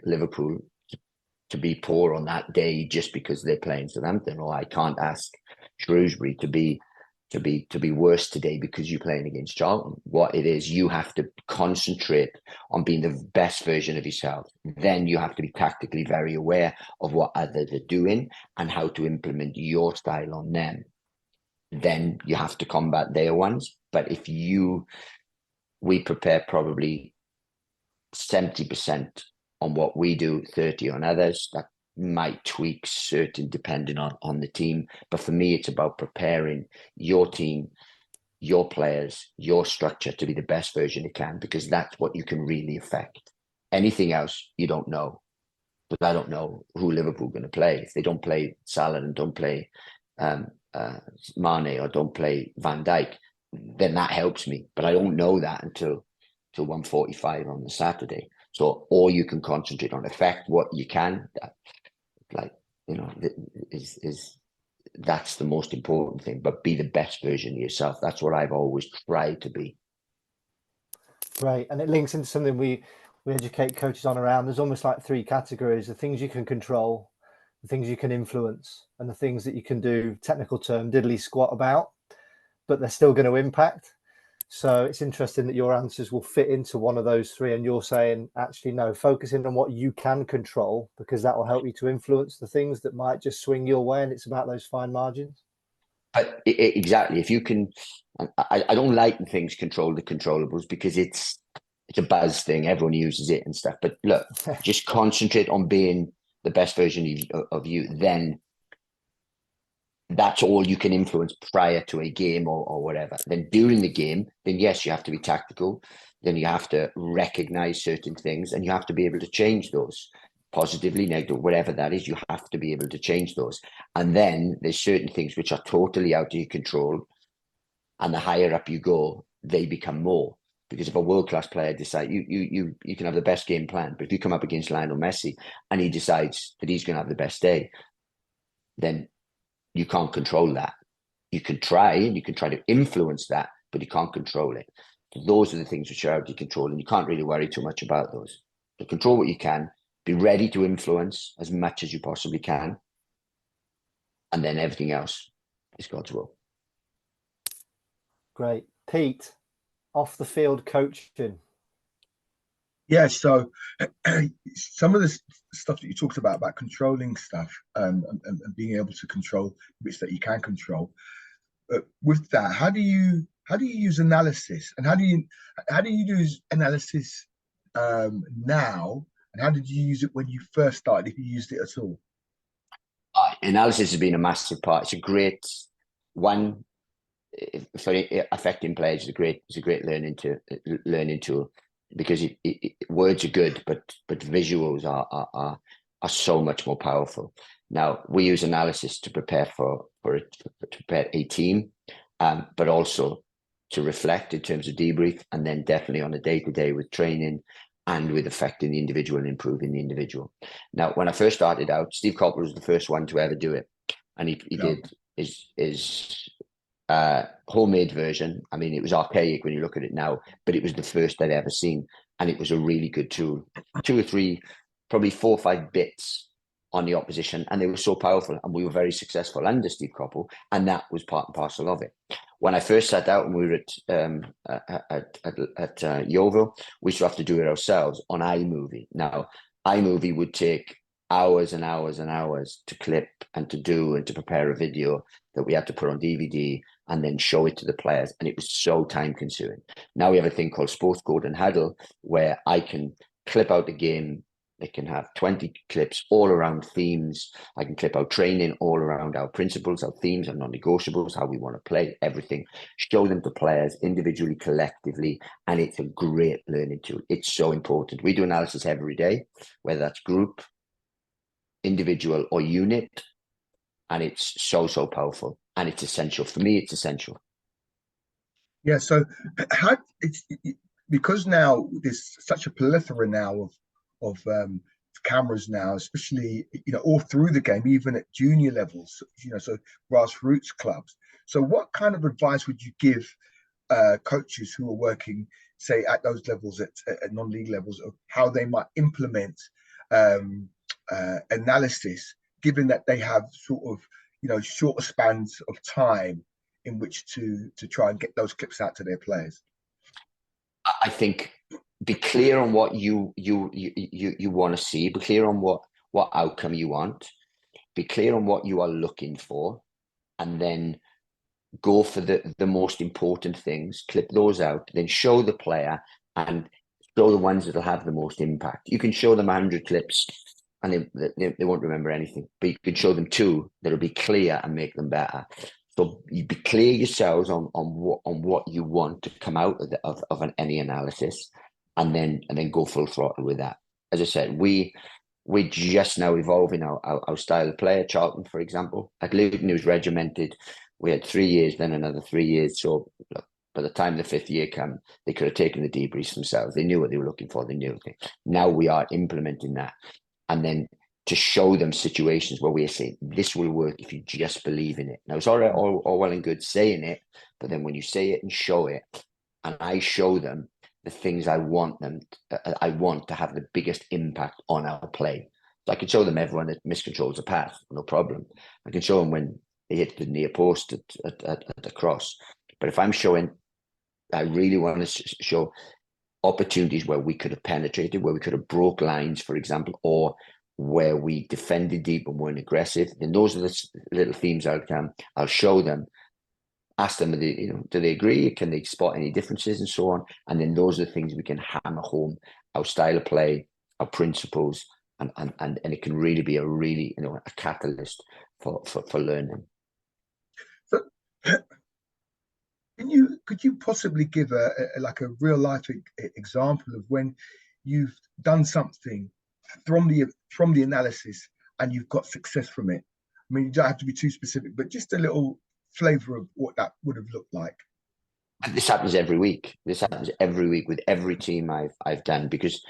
Liverpool to be poor on that day just because they're playing Southampton, or I can't ask Shrewsbury to be worse today because you're playing against Charlton. What it is, you have to concentrate on being the best version of yourself. Then you have to be tactically very aware of what others are doing and how to implement your style on them. Then you have to combat their ones. But we prepare probably 70% on what we do, 30 on others. That might tweak certain depending on the team. But for me, it's about preparing your team, your players, your structure to be the best version it can, because that's what you can really affect. Anything else, you don't know. But I don't know who Liverpool are going to play. If they don't play Salah and don't play Mane or don't play Van Dijk, then that helps me. But I don't know that until 1:45 on the Saturday. So all you can concentrate on, affect what you can. That's the most important thing. But be the best version of yourself. That's what I've always tried to be. Right, and it links into something we educate coaches on around. There's almost like 3 categories: the things you can control, the things you can influence, and the things that you can do, technical term, diddly squat about, but they're still going to impact. So it's interesting that your answers will fit into one of those 3, and you're saying, actually, no, focusing on what you can control, because that will help you to influence the things that might just swing your way, and it's about those fine margins. But exactly, if you can, I don't like the things control the controllables, because it's a buzz thing. Everyone uses it and stuff. But look, just concentrate on being the best version of you. Then that's all you can influence prior to a game or whatever. Then during the game, then yes, you have to be tactical. Then you have to recognize certain things, and you have to be able to change those, positively, negative, whatever that is. You have to be able to change those. And then there's certain things which are totally out of your control, and the higher up you go, they become more. Because if a world-class player decides, you can have the best game plan, but if you come up against Lionel Messi and he decides that he's going to have the best day, then you can't control that. You can try, and you can try to influence that, but you can't control it. So those are the things which are out of your control, and you can't really worry too much about those. So control what you can, be ready to influence as much as you possibly can, and then everything else is God's will. Great. Pete, off the field coaching. Yeah, so some of the stuff that you talked about controlling stuff, and being able to control bits that you can control. With that, how do you use analysis, and how do you use analysis now, and how did you use it when you first started, if you used it at all? Analysis has been a massive part. It's a great one for affecting players. It's a great learning tool because words are good, but visuals are so much more powerful. Now we use analysis to prepare to prepare a team, but also to reflect in terms of debrief, and then definitely on a day-to-day with training and with affecting the individual and improving the individual. Now, when I first started out, Steve Coppell was the first one to ever do it, and he Yeah. did his homemade version. I mean, it was archaic when you look at it now, but it was the first I'd ever seen, and it was a really good tool. 2 or 3, probably 4 or 5 bits on the opposition, and they were so powerful, and we were very successful under Steve Coppell, and that was part and parcel of it. When I first sat out and we were at Yeovil, we used to have to do it ourselves on iMovie. Now, iMovie would take hours and hours and hours to clip and to do and to prepare a video that we had to put on DVD and then show it to the players, and it was so time consuming. Now we have a thing called Sports Code and Huddle, where I can clip out the game. It can have 20 clips all around themes. I can clip out training all around our principles, our themes, our non-negotiables, how we want to play, everything. Show them to players individually, collectively, and it's a great learning tool. It's so important. We do analysis every day, whether that's group, individual, or unit, and it's so powerful, and it's essential. For me, it's essential. Yeah, so because now there's such a plethora now of cameras now, especially all through the game, even at junior levels, so grassroots clubs. So what kind of advice would you give coaches who are working, say, at those levels, at non-league levels, of how they might implement analysis, given that they have sort of shorter spans of time in which to try and get those clips out to their players? I think be clear on what you want to see. Be clear on what outcome you want. Be clear on what you are looking for, and then go for the most important things. Clip those out, then show the player and show the ones that'll have the most impact. You can show them 100 clips and they won't remember anything, but you can show them 2 that'll be clear and make them better. So you be clear yourselves on what you want to come out of any analysis, and then go full throttle with that. As I said, we're just now evolving our style of play. At Charlton, for example, at Luton, it was regimented. We had 3 years, then another 3 years. So by the time the 5th year came, they could have taken the debriefs themselves. They knew what they were looking for. They knew it. Now we are implementing that, and then to show them situations where we are saying this will work if you just believe in it. Now it's all well and good saying it, but then when you say it and show it, and I show them the things I want to have the biggest impact on our play. So I can show them everyone that miscontrols a pass, no problem. I can show them when they hit the near post at the cross. But if I'm showing, I really want to show opportunities where we could have penetrated, where we could have broke lines, for example, or where we defended deep and weren't aggressive. And those are the little themes I'll show them, ask them, do they agree? Can they spot any differences and so on? And then those are the things we can hammer home, our style of play, our principles, and it can really be a catalyst for learning. So, could you possibly give a real life example of when you've done something from the analysis and you've got success from it? I mean, you don't have to be too specific, but just a little flavor of what that would have looked like. This happens every week. This happens every week with every team I've done, because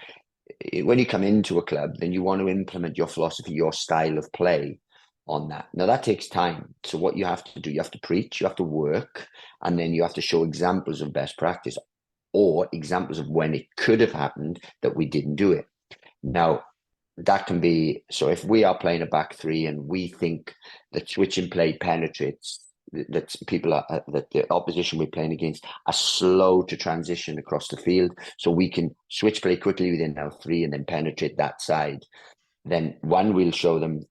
when you come into a club, then you want to implement your philosophy, your style of play on that. Now that takes time. So what you have to do, you have to preach, you have to work, and then you have to show examples of best practice or examples of when it could have happened that we didn't do it. Now, that can be, so if we are playing a back 3 and we think that switch and play penetrates that people are that the opposition we're playing against are slow to transition across the field, so we can switch play quickly within our 3 and then penetrate that side. Then we'll show them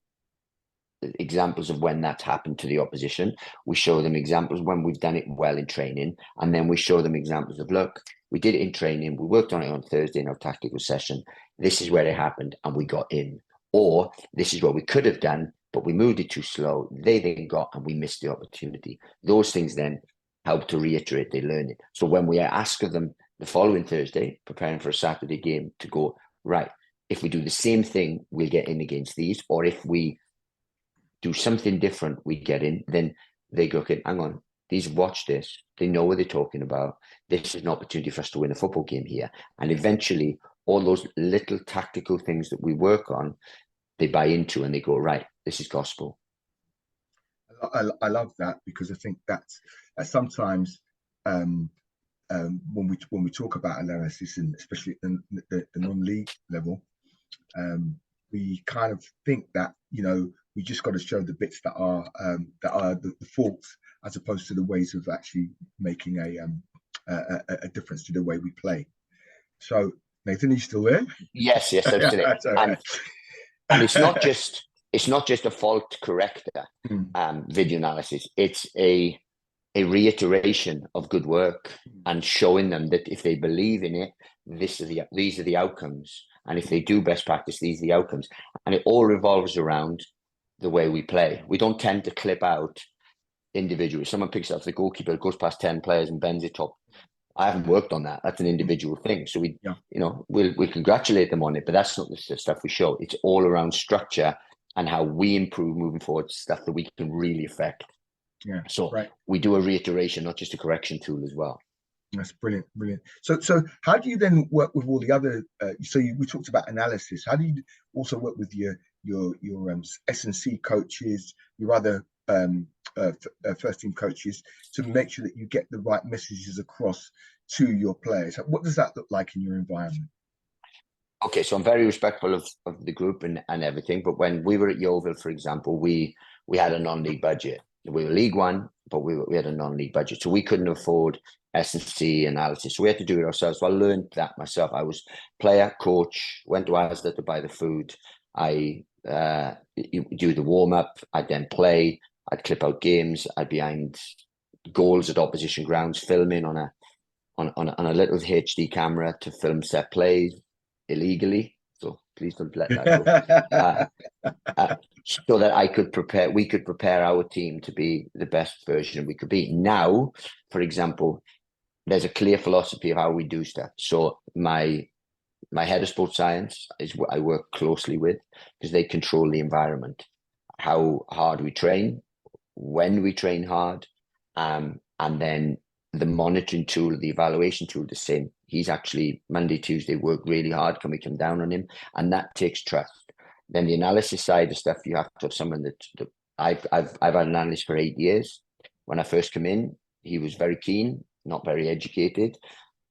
examples of when that's happened to the opposition. We show them examples when we've done it well in training, and then we show them examples of, look, we did it in training, we worked on it on Thursday in our tactical session, this is where it happened and we got in, or this is what we could have done but we moved it too slow, they then got and we missed the opportunity. Those things then help to reiterate their learning. So when we ask of them the following Thursday, preparing for a Saturday game, to go, right, if we do the same thing, we'll get in against these, or if we do something different, we get in, then they go, okay, hang on, these watch this, they know what they're talking about, this is an opportunity for us to win a football game here. And eventually all those little tactical things that we work on, they buy into and they go, right, this is gospel. I love that, because I think that's sometimes when we talk about analysis, and especially at the non-league level, we kind of think that, you know, we just got to show the bits that are the faults, as opposed to the ways of actually making a difference to the way we play. So Nathan, are you still there? Yes, absolutely. And it's not just a fault corrector video analysis. It's a reiteration of good work and showing them that if they believe in it, these are the outcomes. And if they do best practice, these are the outcomes. And it all revolves around the way we play. We don't tend to clip out individuals. Someone picks up the goalkeeper, goes past 10 players and bends it top. I haven't worked on that. That's an individual thing. So we'll congratulate them on it, but that's not the stuff we show. It's all around structure and how we improve moving forward, stuff that we can really affect. Yeah. So we do a reiteration, not just a correction tool as well. That's brilliant. So how do you then work with all the other? We talked about analysis. How do you also work with your S&C coaches, your other first team coaches, to make sure that you get the right messages across to your players? What does that look like in your environment? Okay, so I'm very respectful of the group and everything, but when we were at Yeovil, for example, we had a non-league budget. We were League One, but we had a non-league budget, so we couldn't afford S&C analysis, so we had to do it ourselves. So I learned that myself. I was player, coach, went to Asda to buy the food. I do the warm-up, I'd then play, I'd clip out games, I'd behind goals at opposition grounds, filming on a little HD camera to film set plays illegally. So please don't let that go. So that we could prepare our team to be the best version we could be. Now, for example, there's a clear philosophy of how we do stuff. So my head of sports science is what I work closely with, because they control the environment, how hard we train, when we train hard, and then the monitoring tool, the evaluation tool, the same. He's actually Monday, Tuesday work really hard. Can we come down on him? And that takes trust. Then the analysis side of stuff, you have to have someone that I've had an analyst for 8 years. When I first came in, he was very keen, not very educated.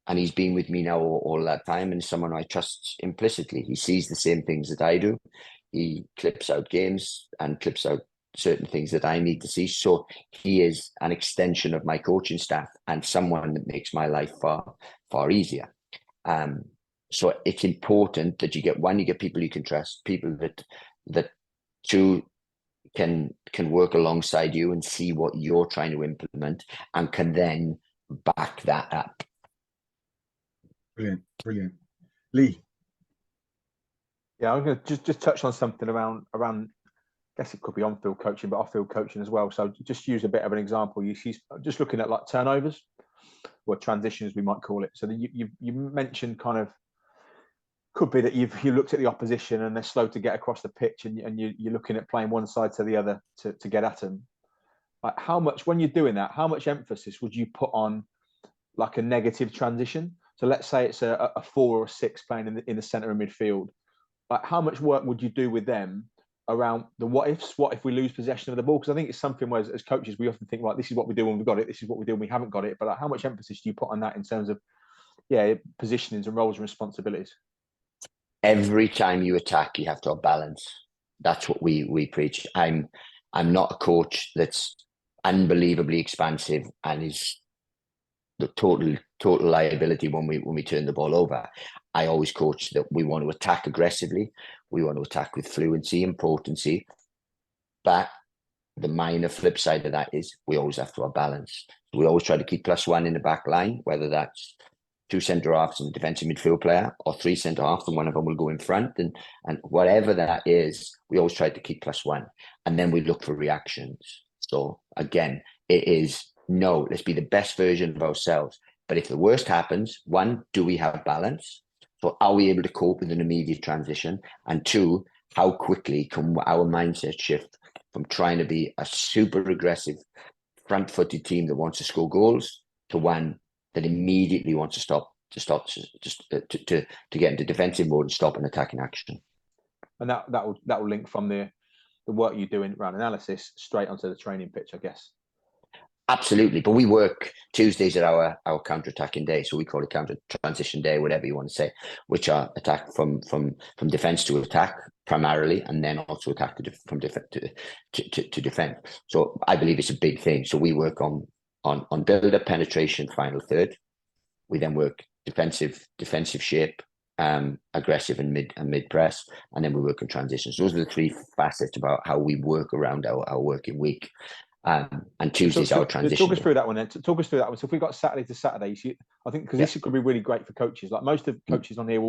And he's been with me now all that time, and someone I trust implicitly. He sees the same things that I do. He clips out games and clips out certain things that I need to see. So he is an extension of my coaching staff and someone that makes my life far easier. So it's important that you get people you can trust, people that can work alongside you and see what you're trying to implement and can then back that up. Brilliant. Lee. Yeah, I'm going to just touch on something around. I guess it could be on-field coaching, but off-field coaching as well. So just use a bit of an example. She's just looking at like turnovers or transitions, we might call it. So you mentioned kind of could be that you looked at the opposition and they're slow to get across the pitch, and you're looking at playing one side to the other to get at them. Like how much, when you're doing that, how much emphasis would you put on like a negative transition? So let's say it's a 4 or a 6 playing in the centre of midfield. Like how much work would you do with them around the what ifs? What if we lose possession of the ball? Because I think it's something where as coaches we often think, like, this is what we do when we've got it, this is what we do when we haven't got it. But like, how much emphasis do you put on that in terms of positionings and roles and responsibilities? Every time you attack, you have to have balance. That's what we preach. I'm not a coach unbelievably expansive and is the total liability when we turn the ball over. I always coach that we want to attack aggressively, we want to attack with fluency and potency, but the minor flip side of that is we always have to have balance. We always try to keep +1 in the back line, whether that's 2 centre halves and a defensive midfield player, or 3 centre halves and one of them will go in front, and whatever that is, we always try to keep +1, and then we look for reactions. So again, it is, no, let's be the best version of ourselves. But if the worst happens, 1, do we have balance? So are we able to cope with an immediate transition? And 2, how quickly can our mindset shift from trying to be a super aggressive, front-footed team that wants to score goals to one that immediately wants to get into defensive mode and stop an attacking action? And that will link from the work you do in around analysis straight onto the training pitch, I guess. Absolutely, but we work Tuesdays at our counter-attacking day, so we call it counter-transition day, whatever you want to say, which are attack from defense to attack primarily, and then also attack from defense to defense. So I believe it's a big thing. So we work on build-up, penetration, final third. We then work defensive shape, aggressive and mid press, and then we work on transitions. Those are the 3 facets about how we work around our working week. And Tuesday's our transition. Talk us through that one then. Talk us through that one. So if we've got Saturday to Saturday, I think because this could be really great for coaches. Like most of the coaches on here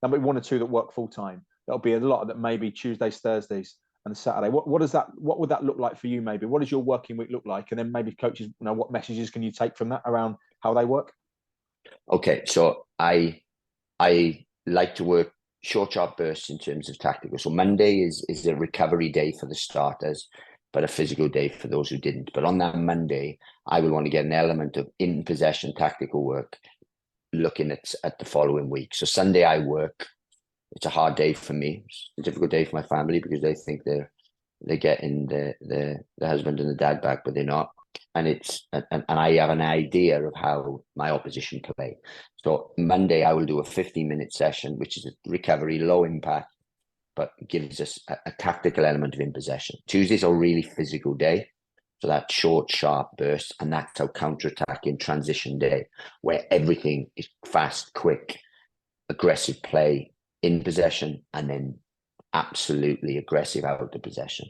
there'll be 1 or 2 that work full time. There'll be a lot that maybe Tuesdays, Thursdays, and Saturday. What would that look like for you? Maybe what does your working week look like? And then maybe coaches, what messages can you take from that around how they work? Okay, so I like to work short, sharp bursts in terms of tactical. So Monday is a recovery day for the starters, but a physical day for those who didn't. But on that Monday, I will want to get an element of in possession tactical work, looking at the following week. So Sunday I work. It's a hard day for me. It's a difficult day for my family because they think they're getting the husband and the dad back, but they're not. And I have an idea of how my opposition play. So Monday I will do a 15-minute session, which is a recovery, low impact, but gives us a tactical element of in possession. Tuesday's a really physical day. So that short, sharp burst, and that's our counter-attacking transition day, where everything is fast, quick, aggressive play in possession, and then absolutely aggressive out of possession.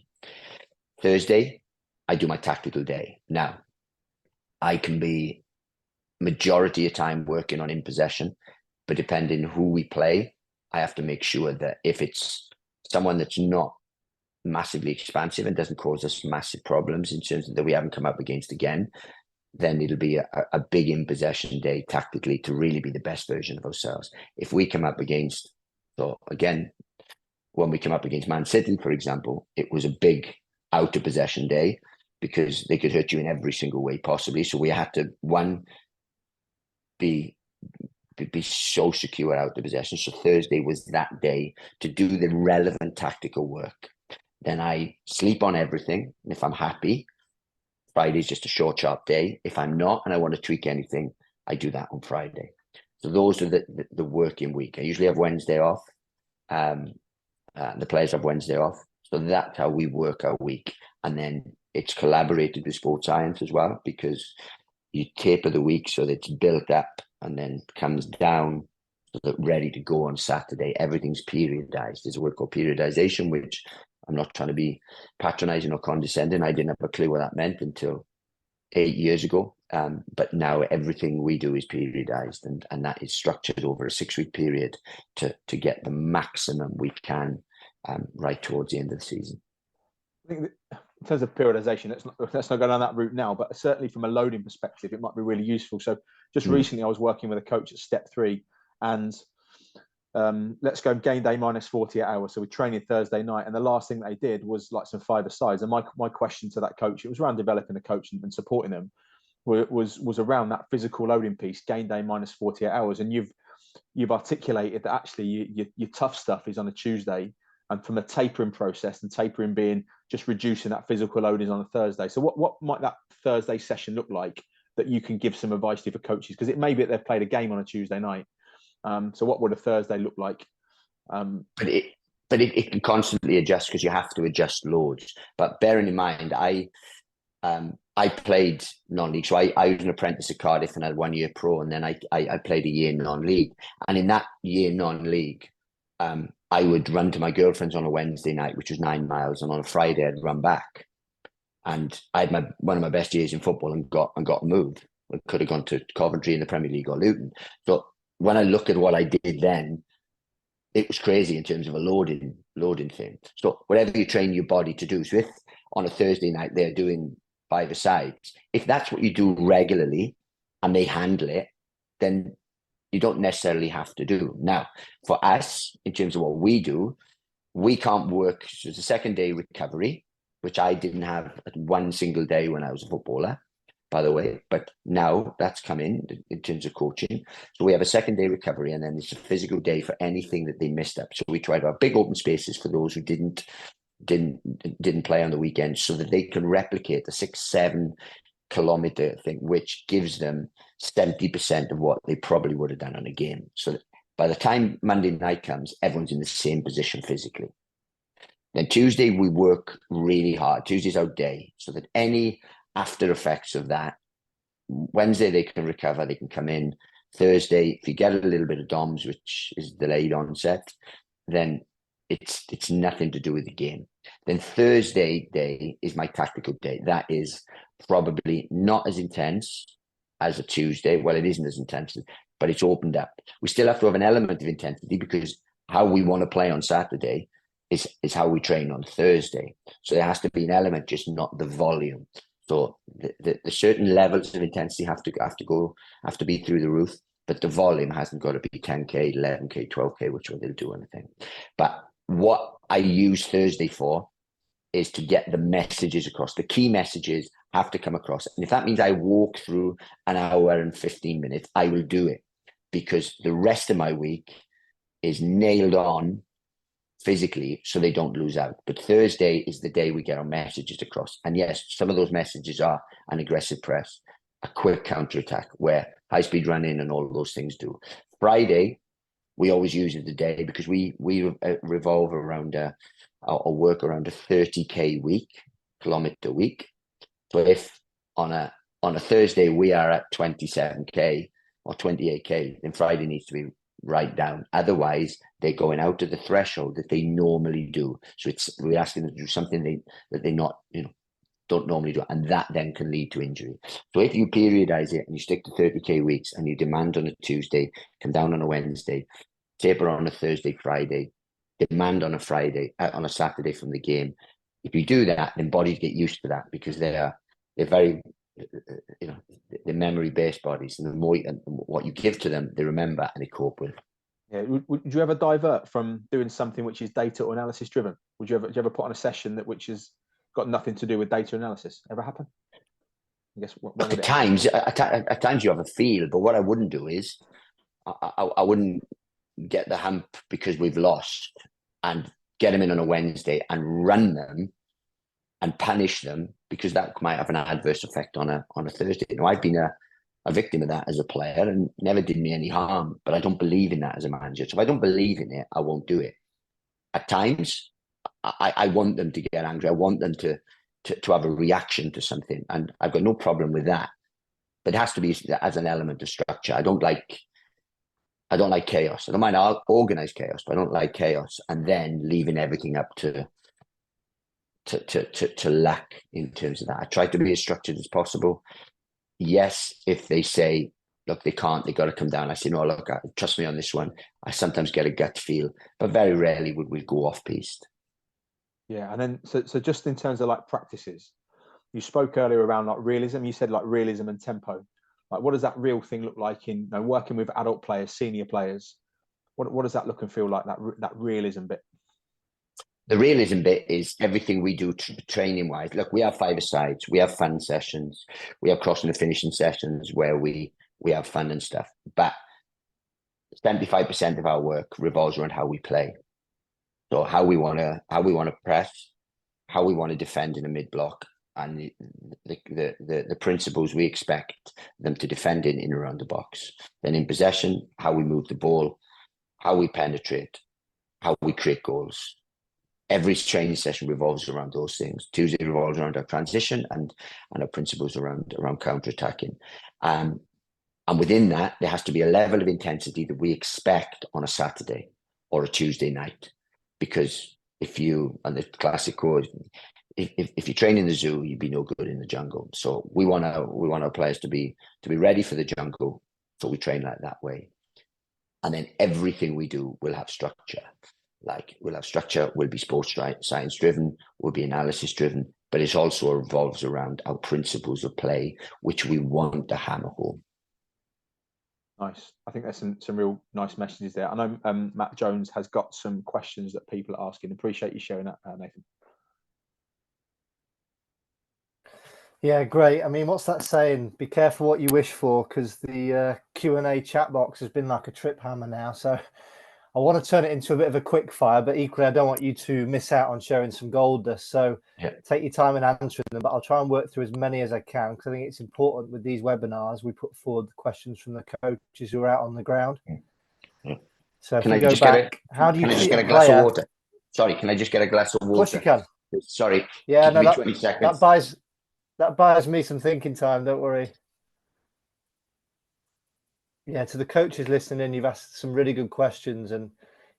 Thursday, I do my tactical day. Now, I can be majority of time working on in possession, but depending who we play, I have to make sure that if it's someone that's not massively expansive and doesn't cause us massive problems in terms of that we haven't come up against again, then it'll be a big in possession day tactically to really be the best version of ourselves. If we come up against, so again, when we come up against Man City, for example, it was a big out of possession day because they could hurt you in every single way possibly. So we had to, one, be so secure out of possession. So Thursday was that day to do the relevant tactical work. Then I sleep on everything. And if I'm happy, Friday's just a short, sharp day. If I'm not and I want to tweak anything, I do that on Friday. So those are the working week. I usually have Wednesday off. The players have Wednesday off. So that's how we work our week. And then it's collaborated with sports science as well, because you taper the week so that it's built up and then comes down so that ready to go on Saturday. Everything's periodized. There's a word called periodization, which I'm not trying to be patronizing or condescending. I didn't have a clue what that meant until 8 years ago. But now everything we do is periodized, and that is structured over a 6-week period to get the maximum we can right towards the end of the season. I think that in terms of periodization, let's not go down that route now, but certainly from a loading perspective, it might be really useful. So just recently I was working with a coach at step 3, and let's go game day minus 48 hours. So we're training Thursday night, and the last thing they did was like some 5-a-sides. And my question to that coach, it was around developing a coach and supporting them, was around that physical loading piece, game day minus 48 hours. And you've articulated that actually your tough stuff is on a Tuesday, and from a tapering process, and tapering being just reducing that physical loading on a Thursday. So what might that Thursday session look like that you can give some advice to for coaches? Because it may be that they've played a game on a Tuesday night. So what would a Thursday look like? But it can constantly adjust because you have to adjust loads. But bearing in mind, I played non-league. So I was an apprentice at Cardiff and had 1 year pro, and then I played a year non-league. And in that year non-league, I would run to my girlfriend's on a Wednesday night, which was 9 miles, and on a Friday I'd run back. And I had one of my best years in football and got moved. I could have gone to Coventry in the Premier League or Luton. So when I look at what I did then, it was crazy in terms of a loading thing. So whatever you train your body to do. So if on a Thursday night they're doing 5-a-sides, if that's what you do regularly and they handle it, then you don't necessarily have to do. Now, for us, in terms of what we do, we can't work. So it's a second day recovery, which I didn't have one single day when I was a footballer, by the way, but now that's come in terms of coaching. So we have a second day recovery, and then it's a physical day for anything that they missed up. So we try to have big open spaces for those who didn't play on the weekend, so that they can replicate the 6-7 kilometer thing, which gives them 70% of what they probably would have done on a game. So that by the time Monday night comes, everyone's in the same position physically. Then Tuesday, we work really hard. Tuesday's our day, so that any after effects of that, Wednesday they can recover, they can come in. Thursday, if you get a little bit of DOMS, which is delayed onset, then it's nothing to do with the game. Then Thursday day is my tactical day. That is probably not as intense as a Tuesday. Well, it isn't as intense, but it's opened up. We still have to have an element of intensity, because how we want to play on Saturday is how we train on Thursday. So there has to be an element, just not the volume. So the certain levels of intensity have to be through the roof, but the volume hasn't got to be 10K, 11K, 12K, which they'll do anything. But what I use Thursday for is to get the messages across. The key messages have to come across. And if that means I walk through an hour and 15 minutes, I will do it, because the rest of my week is nailed on physically, so they don't lose out. But Thursday is the day we get our messages across. And yes, some of those messages are an aggressive press, a quick counter-attack, where high-speed running and all of those things do. Friday, we always use it the day, because we revolve around or work around a 30K kilometer week. So if on a Thursday we are at 27K or 28K, then Friday needs to be right down. Otherwise, they're going out of the threshold that they normally do. So we're asking them to do something that they not, don't normally do, and that then can lead to injury. So if you periodize it and you stick to 30K weeks, and you demand on a Tuesday, come down on a Wednesday, taper on a Thursday, Friday, demand on a Friday, on a Saturday from the game. If you do that, then bodies get used to that, because they're very, they're memory-based bodies, and the more what you give to them, they remember and they cope with. Yeah. Would you ever divert from doing something which is data or analysis driven? Do you ever put on a session which has got nothing to do with data analysis? Ever happen? I guess At times you have a feel, but what I wouldn't do is I wouldn't get the hump because we've lost and get them in on a Wednesday and run them and punish them, because that might have an adverse effect on a Thursday. I've been a victim of that as a player, and never did me any harm, but I don't believe in that as a manager. So if I don't believe in it, I won't do it. At times, I want them to get angry. I want them to have a reaction to something, and I've got no problem with that. But it has to be as an element of structure. I don't like chaos. I don't mind organized chaos, but I don't like chaos and then leaving everything up to lack in terms of that. I try to be as structured as possible. Yes, if they say, look, they can't, they got to come down, I say, no, look, trust me on this one. I sometimes get a gut feel, but very rarely would we go off piste. Yeah, and then so just in terms of like practices, you spoke earlier around like realism. You said like realism and tempo. Like, what does that real thing look like in working with adult players, senior players? What does that look and feel like, that realism bit? The realism bit is everything we do training wise. Look, we have 5-a-sides, we have fun sessions, we have crossing and finishing sessions where we have fun and stuff. But 75% of our work revolves around how we play. So how we want to press, how we want to defend in a mid block, and the principles we expect them to defend in around the box. Then in possession, how we move the ball, how we penetrate, how we create goals. every training session revolves around those things. Tuesday revolves around our transition and our principles around counter-attacking. And within that, there has to be a level of intensity that we expect on a Saturday or a Tuesday night. Because and the classic quote, if you train in the zoo, you'd be no good in the jungle. So we want our players to be ready for the jungle. So we train like that way. And then everything we do will have structure. Like we'll have structure, will be sports science driven, will be analysis driven, but it also revolves around our principles of play, which we want to hammer home. Nice. I think there's some real nice messages there. I know Matt Jones has got some questions that people are asking. Appreciate you sharing that, Nathan. Yeah, great. I mean, what's that saying? Be careful what you wish for, because the Q&A chat box has been like a trip hammer now. So I want to turn it into a bit of a quick fire, but equally I don't want you to miss out on sharing some gold dust. So take your time in answering them, but I'll try and work through as many as I can, because I think it's important with these webinars, we put forward the questions from the coaches who are out on the ground. So if you go back, how do you treat a glass player? of water? Sorry, can I just get a glass of water? Of course you can. Sorry. Yeah, no, 20 seconds. that buys me some thinking time, don't worry. Yeah, to the coaches listening in, you've asked some really good questions and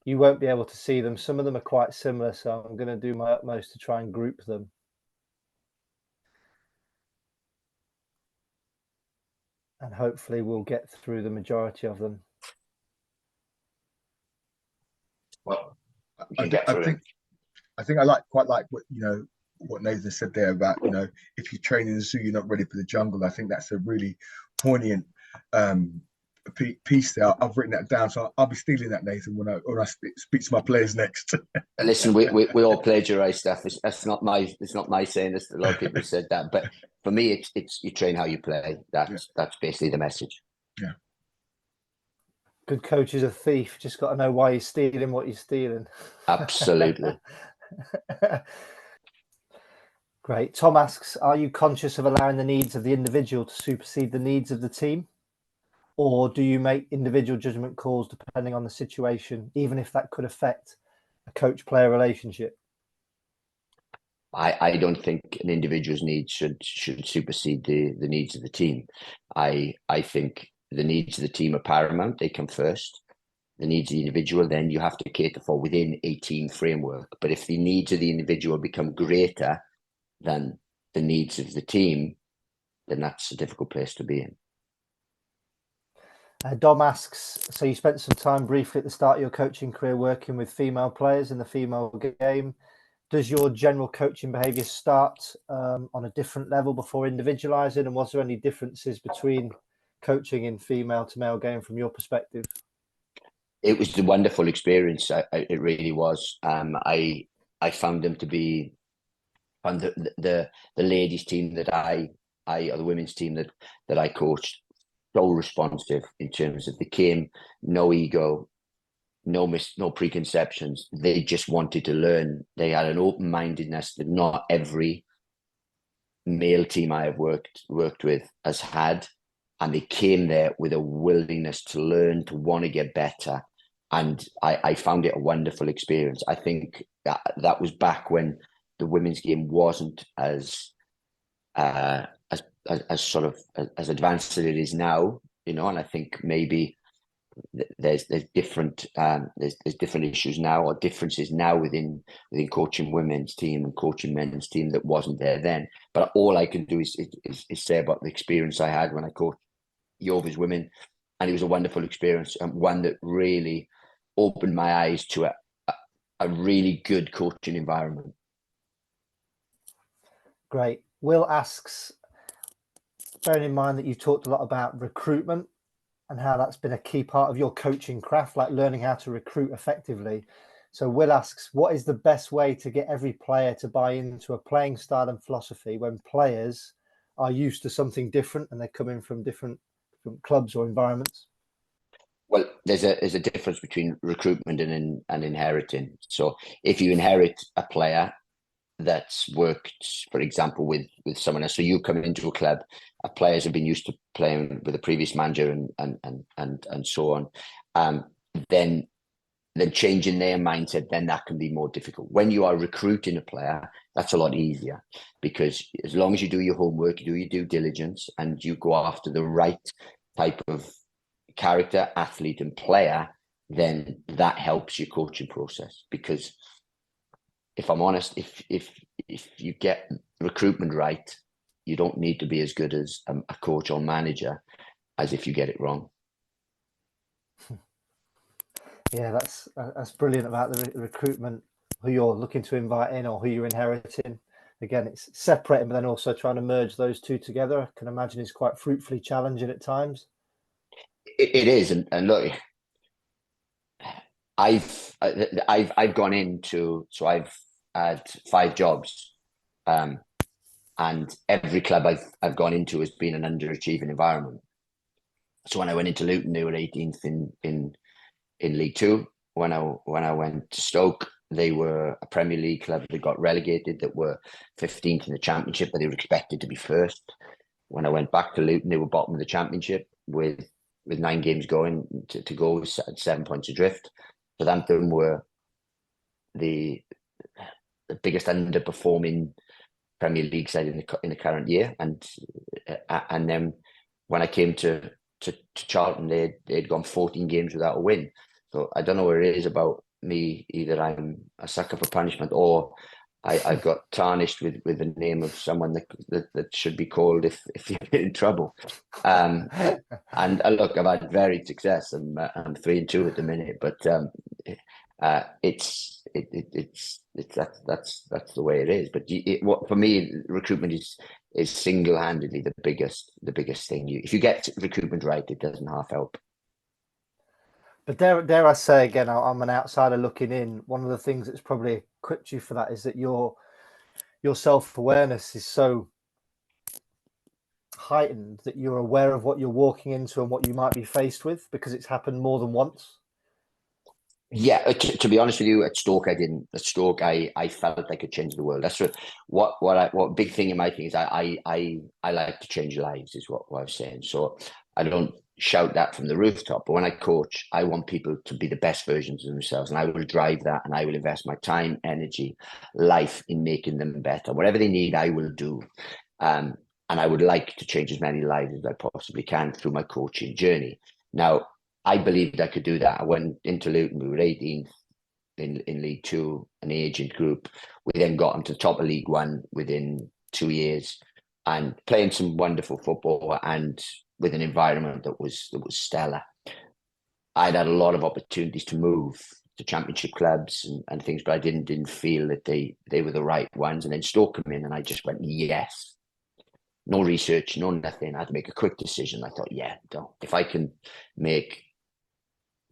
you won't be able to see them. Some of them are quite similar, so I'm going to do my utmost to try and group them. And hopefully we'll get through the majority of them. Well, I think I quite like what Nathan said there about, if you train in the zoo, you're not ready for the jungle. I think that's a really poignant piece there. I've written that down, so I'll be stealing that, Nathan, when I speak to my players next. Listen, we all plagiarize stuff. It's not my saying this. A lot of people have said that, but for me, it's you train how you play. That's basically the message. Yeah. Good coach is a thief. Just got to know why you're stealing what you're stealing. Absolutely. Great. Tom asks, are you conscious of allowing the needs of the individual to supersede the needs of the team? Or do you make individual judgment calls depending on the situation, even if that could affect a coach-player relationship? I don't think an individual's needs should supersede the needs of the team. I think the needs of the team are paramount. They come first. The needs of the individual, then you have to cater for within a team framework. But if the needs of the individual become greater than the needs of the team, then that's a difficult place to be in. Dom asks, so you spent some time briefly at the start of your coaching career working with female players in the female game. Does your general coaching behaviour start on a different level before individualising? And was there any differences between coaching in female to male game from your perspective? It was a wonderful experience. It really was. I found them to be on the ladies team that or the women's team that I coached, so responsive in terms of they came, no ego, no preconceptions. They just wanted to learn. They had an open-mindedness that not every male team I have worked with has had. And they came there with a willingness to learn, to want to get better. And I found it a wonderful experience. I think that was back when the women's game wasn't as sort of as advanced as it is now, and I think maybe there's different issues now, or differences now within coaching women's team and coaching men's team that wasn't there then. But all I can do is say about the experience I had when I coached Yeovil's women, and it was a wonderful experience, and one that really opened my eyes to a really good coaching environment. Great. Will asks, bearing in mind that you've talked a lot about recruitment and how that's been a key part of your coaching craft, like learning how to recruit effectively. So Will asks, what is the best way to get every player to buy into a playing style and philosophy when players are used to something different and they're coming from different clubs or environments? Well, there's a difference between recruitment and inheriting. So if you inherit a player that's worked, for example, with someone else, so you come into a club, players have been used to playing with a previous manager and so on, then then changing their mindset, then that can be more difficult. When you are recruiting a player, that's a lot easier, because as long as you do your homework, you do your due diligence, and you go after the right type of character, athlete, and player, then that helps your coaching process. Because if I'm honest, if you get recruitment right, you don't need to be as good as a coach or manager as if you get it wrong. Yeah, that's brilliant about the recruitment, who you're looking to invite in or who you're inheriting. Again, it's separating, but then also trying to merge those two together. I can imagine is quite fruitfully challenging at times. It is, and look, I've gone into, so I've had 5 jobs, and every club I've gone into has been an underachieving environment. So when I went into Luton, they were 18th in League Two. When I went to Stoke, they were a Premier League club that got relegated, that were 15th in the Championship, but they were expected to be first. When I went back to Luton, they were bottom of the Championship with 9 games going to go, 7 points adrift. Southampton were the biggest underperforming Premier League side in the current year, and then when I came to Charlton, they'd gone 14 games without a win. So I don't know what it is about me. Either I'm a sucker for punishment, or I got tarnished with the name of someone that should be called if you're in trouble. And look, I've had varied success. I'm 3-2 at the minute, but it's that's the way it is. But what for me, recruitment is single-handedly the biggest thing. If you get recruitment right, it doesn't half help. But dare I say again, I'm an outsider looking in. One of the things that's probably equipped you for that is that your self-awareness is so heightened that you're aware of what you're walking into and what you might be faced with, because it's happened more than once. Yeah, to be honest with you, at Stoke, I didn't. At Stoke, I felt I could change the world. That's what big thing in my thing is. I like to change lives, is what I was saying. So I don't shout that from the rooftop, but when I coach, I want people to be the best versions of themselves, and I will drive that, and I will invest my time, energy, life in making them better. Whatever they need, I will do. And I would like to change as many lives as I possibly can through my coaching journey. Now, I believed I could do that. I went into Luton, we were 18th in League Two, an agent group. We then got them to the top of League One within 2 years, and playing some wonderful football, and with an environment that was stellar. I'd had a lot of opportunities to move to Championship clubs and things, but I didn't feel that they were the right ones. And then Stoke come in, and I just went, yes. No research, no nothing. I had to make a quick decision. I thought, yeah, if I can make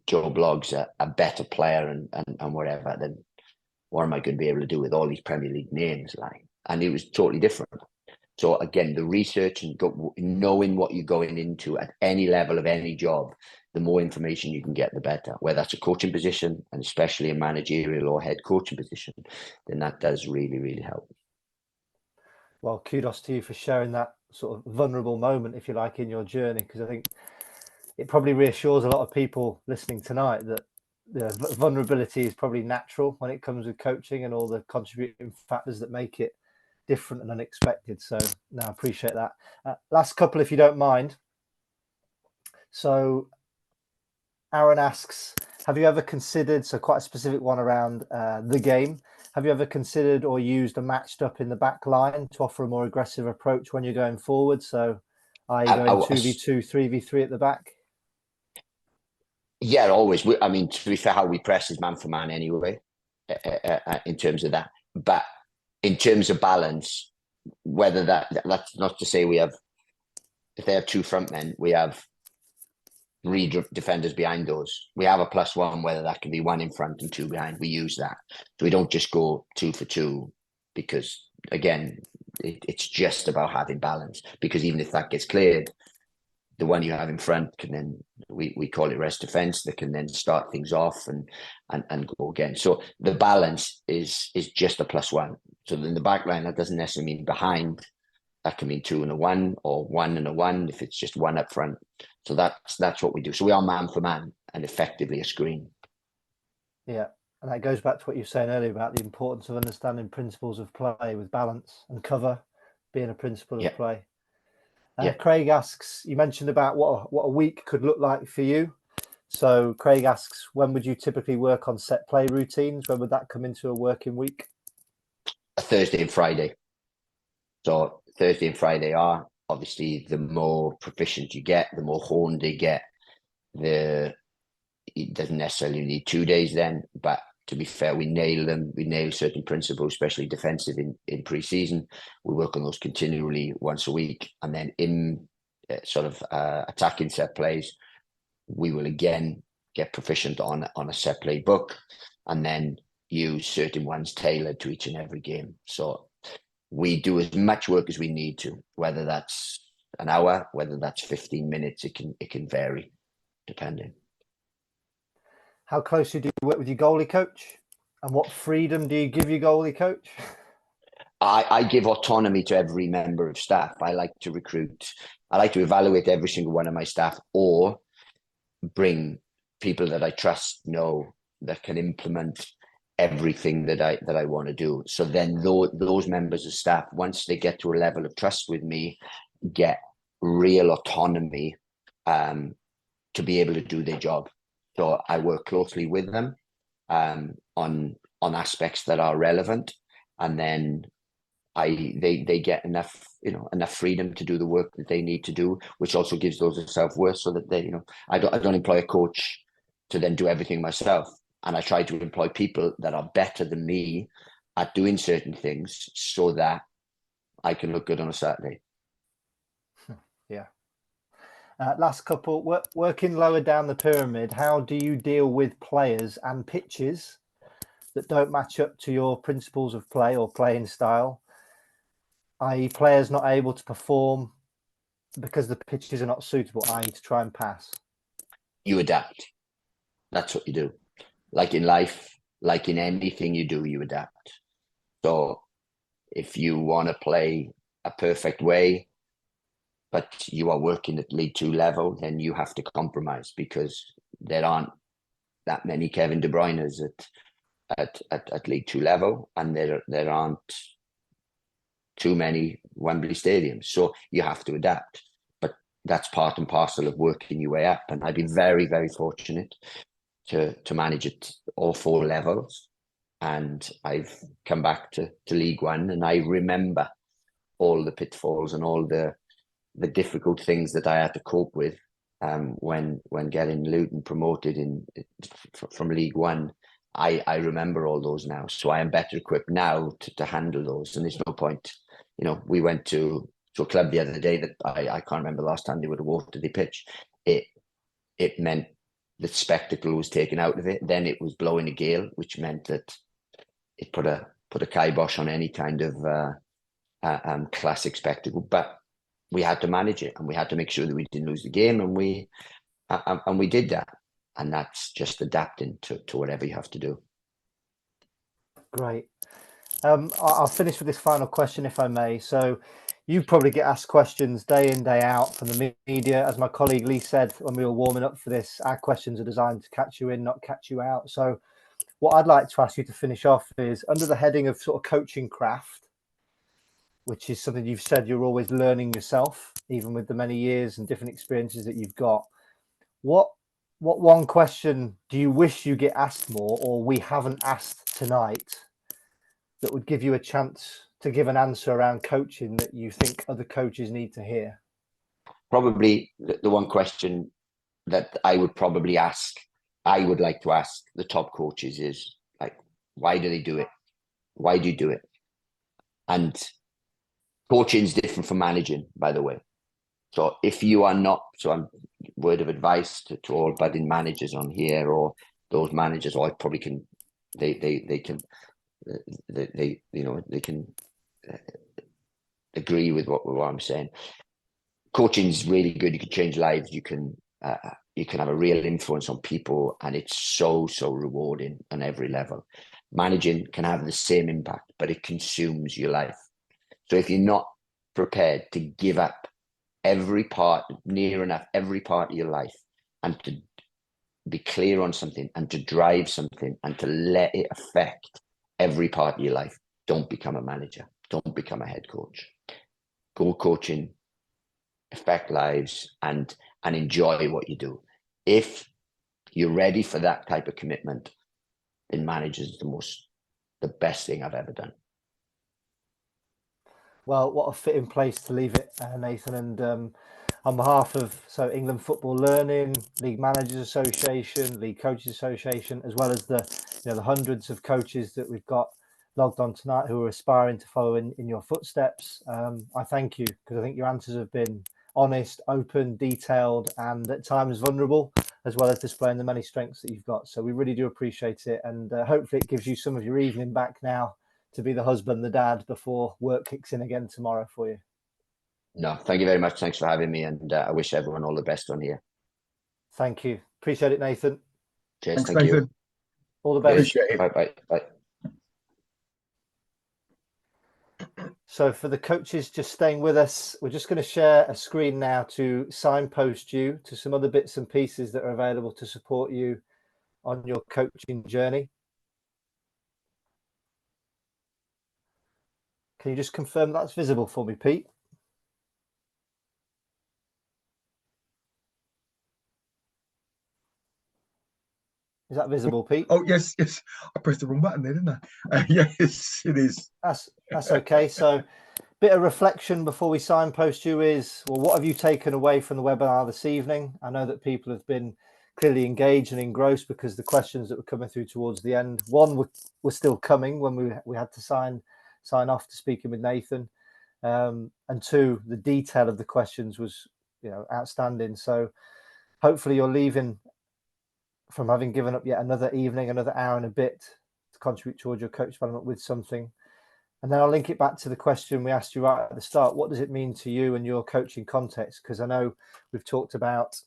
Joe Bloggs a better player and whatever, then what am I going to be able to do with all these Premier League names? And it was totally different. So again, the research and knowing what you're going into at any level of any job, the more information you can get, the better. Whether that's a coaching position, and especially a managerial or head coaching position, then that does really, really help. Well, kudos to you for sharing that sort of vulnerable moment, if you like, in your journey, because I think it probably reassures a lot of people listening tonight that vulnerability is probably natural when it comes with coaching and all the contributing factors that make it different and unexpected. So no, I appreciate that. Last couple, if you don't mind. So Aaron asks, have you ever considered, so quite a specific one around the game, have you ever considered or used a matched up in the back line to offer a more aggressive approach when you're going forward? So are you going 2v2, 3v3 at the back? Yeah, always. I mean, to be fair, how we press is man for man anyway, in terms of that. But in terms of balance, whether that's not to say if they have 2 front men, we have 3 defenders behind those. We have a +1, whether that can be 1 in front and 2 behind. We use that. So we don't just go 2 for 2, because again, it's just about having balance. Because even if that gets cleared, the one you have in front can then, we call it rest defense, that can then start things off and go again. So the balance is just a +1. So in the back line, that doesn't necessarily mean behind. That can mean 2 and a 1, or 1 and a 1 if it's just 1 up front. So that's what we do. So we are man for man and effectively a screen. Yeah. And that goes back to what you were saying earlier about the importance of understanding principles of play with balance and cover being a principle Yeah. of play. Yeah. Craig asks, you mentioned about what a week could look like for you. So Craig asks, when would you typically work on set play routines? When would that come into a working week? A Thursday and Friday. So Thursday and Friday are obviously the more proficient you get, the more honed they get. It doesn't necessarily need 2 days then, but to be fair, we nail them. We nail certain principles, especially defensive in pre-season. We work on those continually once a week, and then in attacking set plays, we will again get proficient on a set play book, and then use certain ones tailored to each and every game. So we do as much work as we need to, whether that's an hour, whether that's 15 minutes. It can vary depending. How closely do you work with your goalie coach? And what freedom do you give your goalie coach? I give autonomy to every member of staff. I like to recruit. I like to evaluate every single one of my staff, or bring people that I trust, know that can implement everything that I want to do. So then those members of staff, once they get to a level of trust with me, get real autonomy to be able to do their job. So I work closely with them on aspects that are relevant, and then they get enough freedom to do the work that they need to do, which also gives those a self-worth, so that they I don't employ a coach to then do everything myself, and I try to employ people that are better than me at doing certain things, so that I can look good on a Saturday. Yeah. Last couple, working lower down the pyramid, how do you deal with players and pitches that don't match up to your principles of play or playing style, i.e. players not able to perform because the pitches are not suitable, i.e. to try and pass? You adapt. That's what you do. Like in life, like in anything you do, you adapt. So if you want to play a perfect way, but you are working at League Two level, then you have to compromise, because there aren't that many Kevin De Bruyne's at League Two level, and there aren't too many Wembley stadiums. So you have to adapt. But that's part and parcel of working your way up. And I've been very, very fortunate to manage at all 4 levels. And I've come back to League One, and I remember all the pitfalls and all the difficult things that I had to cope with when getting Luton promoted from League One. I remember all those now, so I am better equipped now to handle those. And there's no point, we went to a club the other day that I can't remember the last time they would have watered the pitch. It meant the spectacle was taken out of it. Then it was blowing a gale, which meant that it put a kibosh on any kind of classic spectacle. But we had to manage it, and we had to make sure that we didn't lose the game, and we did that. And that's just adapting to whatever you have to do. Great. I'll finish with this final question, if I may. So you probably get asked questions day in, day out from the media. As my colleague Lee said when we were warming up for this, our questions are designed to catch you in, not catch you out. So what I'd like to ask you to finish off is, under the heading of sort of coaching craft, which is something you've said you're always learning yourself, even with the many years and different experiences that you've got. What one question do you wish you get asked more, or we haven't asked tonight, that would give you a chance to give an answer around coaching that you think other coaches need to hear? Probably the one question that I would like to ask the top coaches is, like, why do they do it? Why do you do it? And coaching is different from managing, by the way. So if you are not, so I'm word of advice to all budding managers on here, or those managers, or I probably can, they can agree with what I'm saying. Coaching is really good. You can change lives. You can have a real influence on people, and it's so rewarding on every level. Managing can have the same impact, but it consumes your life. So if you're not prepared to give up every part of your life, and be clear on something and to drive something and to let it affect every part of your life. Don't become a manager. Don't become a head coach. Go coaching, affect lives, and enjoy what you do. If you're ready for that type of commitment, then managers the best thing I've ever done. Well, what a fitting place to leave it, Nathan. And on behalf of England Football Learning, League Managers Association, League Coaches Association, as well as the hundreds of coaches that we've got logged on tonight who are aspiring to follow in your footsteps, I thank you, because I think your answers have been honest, open, detailed, and at times vulnerable, as well as displaying the many strengths that you've got. So we really do appreciate it, and hopefully it gives you some of your evening back now to be the husband, the dad, before work kicks in again tomorrow for you. No, thank you very much. Thanks for having me, and I wish everyone all the best on here. Thank you. Appreciate it, Nathan. Cheers. Thanks, Thank Nathan. you. All the best. Appreciate it. Bye. So for the coaches just staying with us, we're just going to share a screen now to signpost you to some other bits and pieces that are available to support you on your coaching journey. Can you just confirm that's visible for me, Pete? Is that visible, Pete? Oh, yes. I pressed the wrong button there, didn't I? Yes, it is. That's okay. So bit of reflection before we signpost you is, well, what have you taken away from the webinar this evening? I know that people have been clearly engaged and engrossed because the questions that were coming through towards the end, one were still coming when we had to sign off to speaking with Nathan, and two, the detail of the questions was outstanding. So hopefully you're leaving from having given up yet another evening, another hour and a bit to contribute towards your coach development with something. And then I'll link it back to the question we asked you right at the start. What does it mean to you and your coaching context? Because I know we've talked about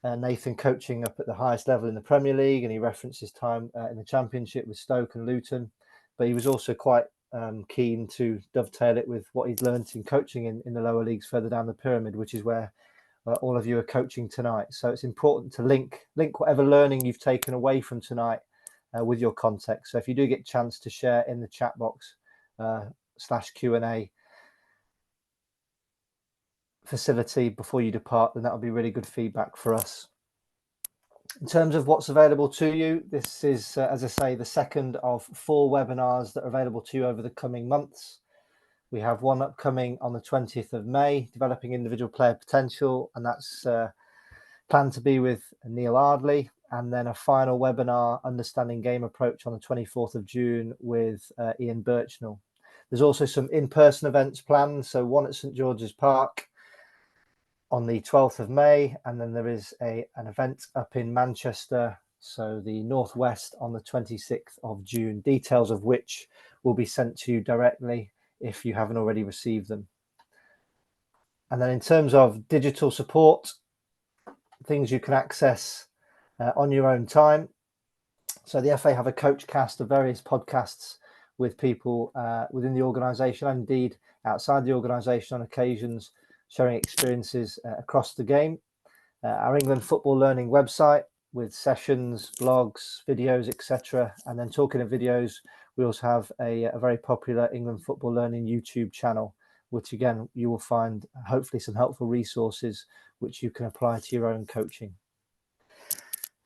Nathan coaching up at the highest level in the Premier League, and he referenced his time in the Championship with Stoke and Luton. But he was also quite keen to dovetail it with what he'd learned in coaching in the lower leagues further down the pyramid, which is where all of you are coaching tonight. So it's important to link whatever learning you've taken away from tonight with your context. So if you do get a chance to share in the chat box /Q&A facility before you depart, then that'll be really good feedback for us. In terms of what's available to you, this is, as I say, the second of 4 webinars that are available to you over the coming months. We have one upcoming on the 20th of May, Developing Individual Player Potential, and that's planned to be with Neil Ardley. And then a final webinar, Understanding Game Approach, on the 24th of June with Ian Birchnell. There's also some in-person events planned. So one at St George's Park on the 12th of May. And then there is an event up in Manchester, so the Northwest, on the 26th of June, details of which will be sent to you directly if you haven't already received them. And then in terms of digital support, things you can access on your own time. So the FA have a coach cast of various podcasts with people within the organisation, and indeed outside the organisation on occasions, sharing experiences across the game. Our England Football Learning website with sessions, blogs, videos, etc. And then talking of videos, we also have a very popular England Football Learning YouTube channel, which again, you will find hopefully some helpful resources which you can apply to your own coaching.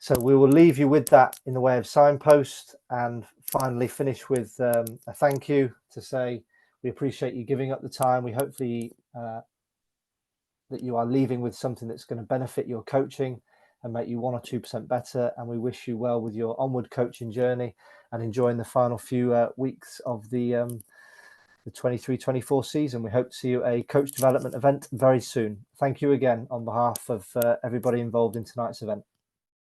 So we will leave you with that in the way of signpost, and finally finish with a thank you to say we appreciate you giving up the time. We hopefully that you are leaving with something that's going to benefit your coaching and make you 1 or 2% better. And we wish you well with your onward coaching journey and enjoying the final few weeks of the 23-24 season. We hope to see you at a coach development event very soon. Thank you again on behalf of everybody involved in tonight's event.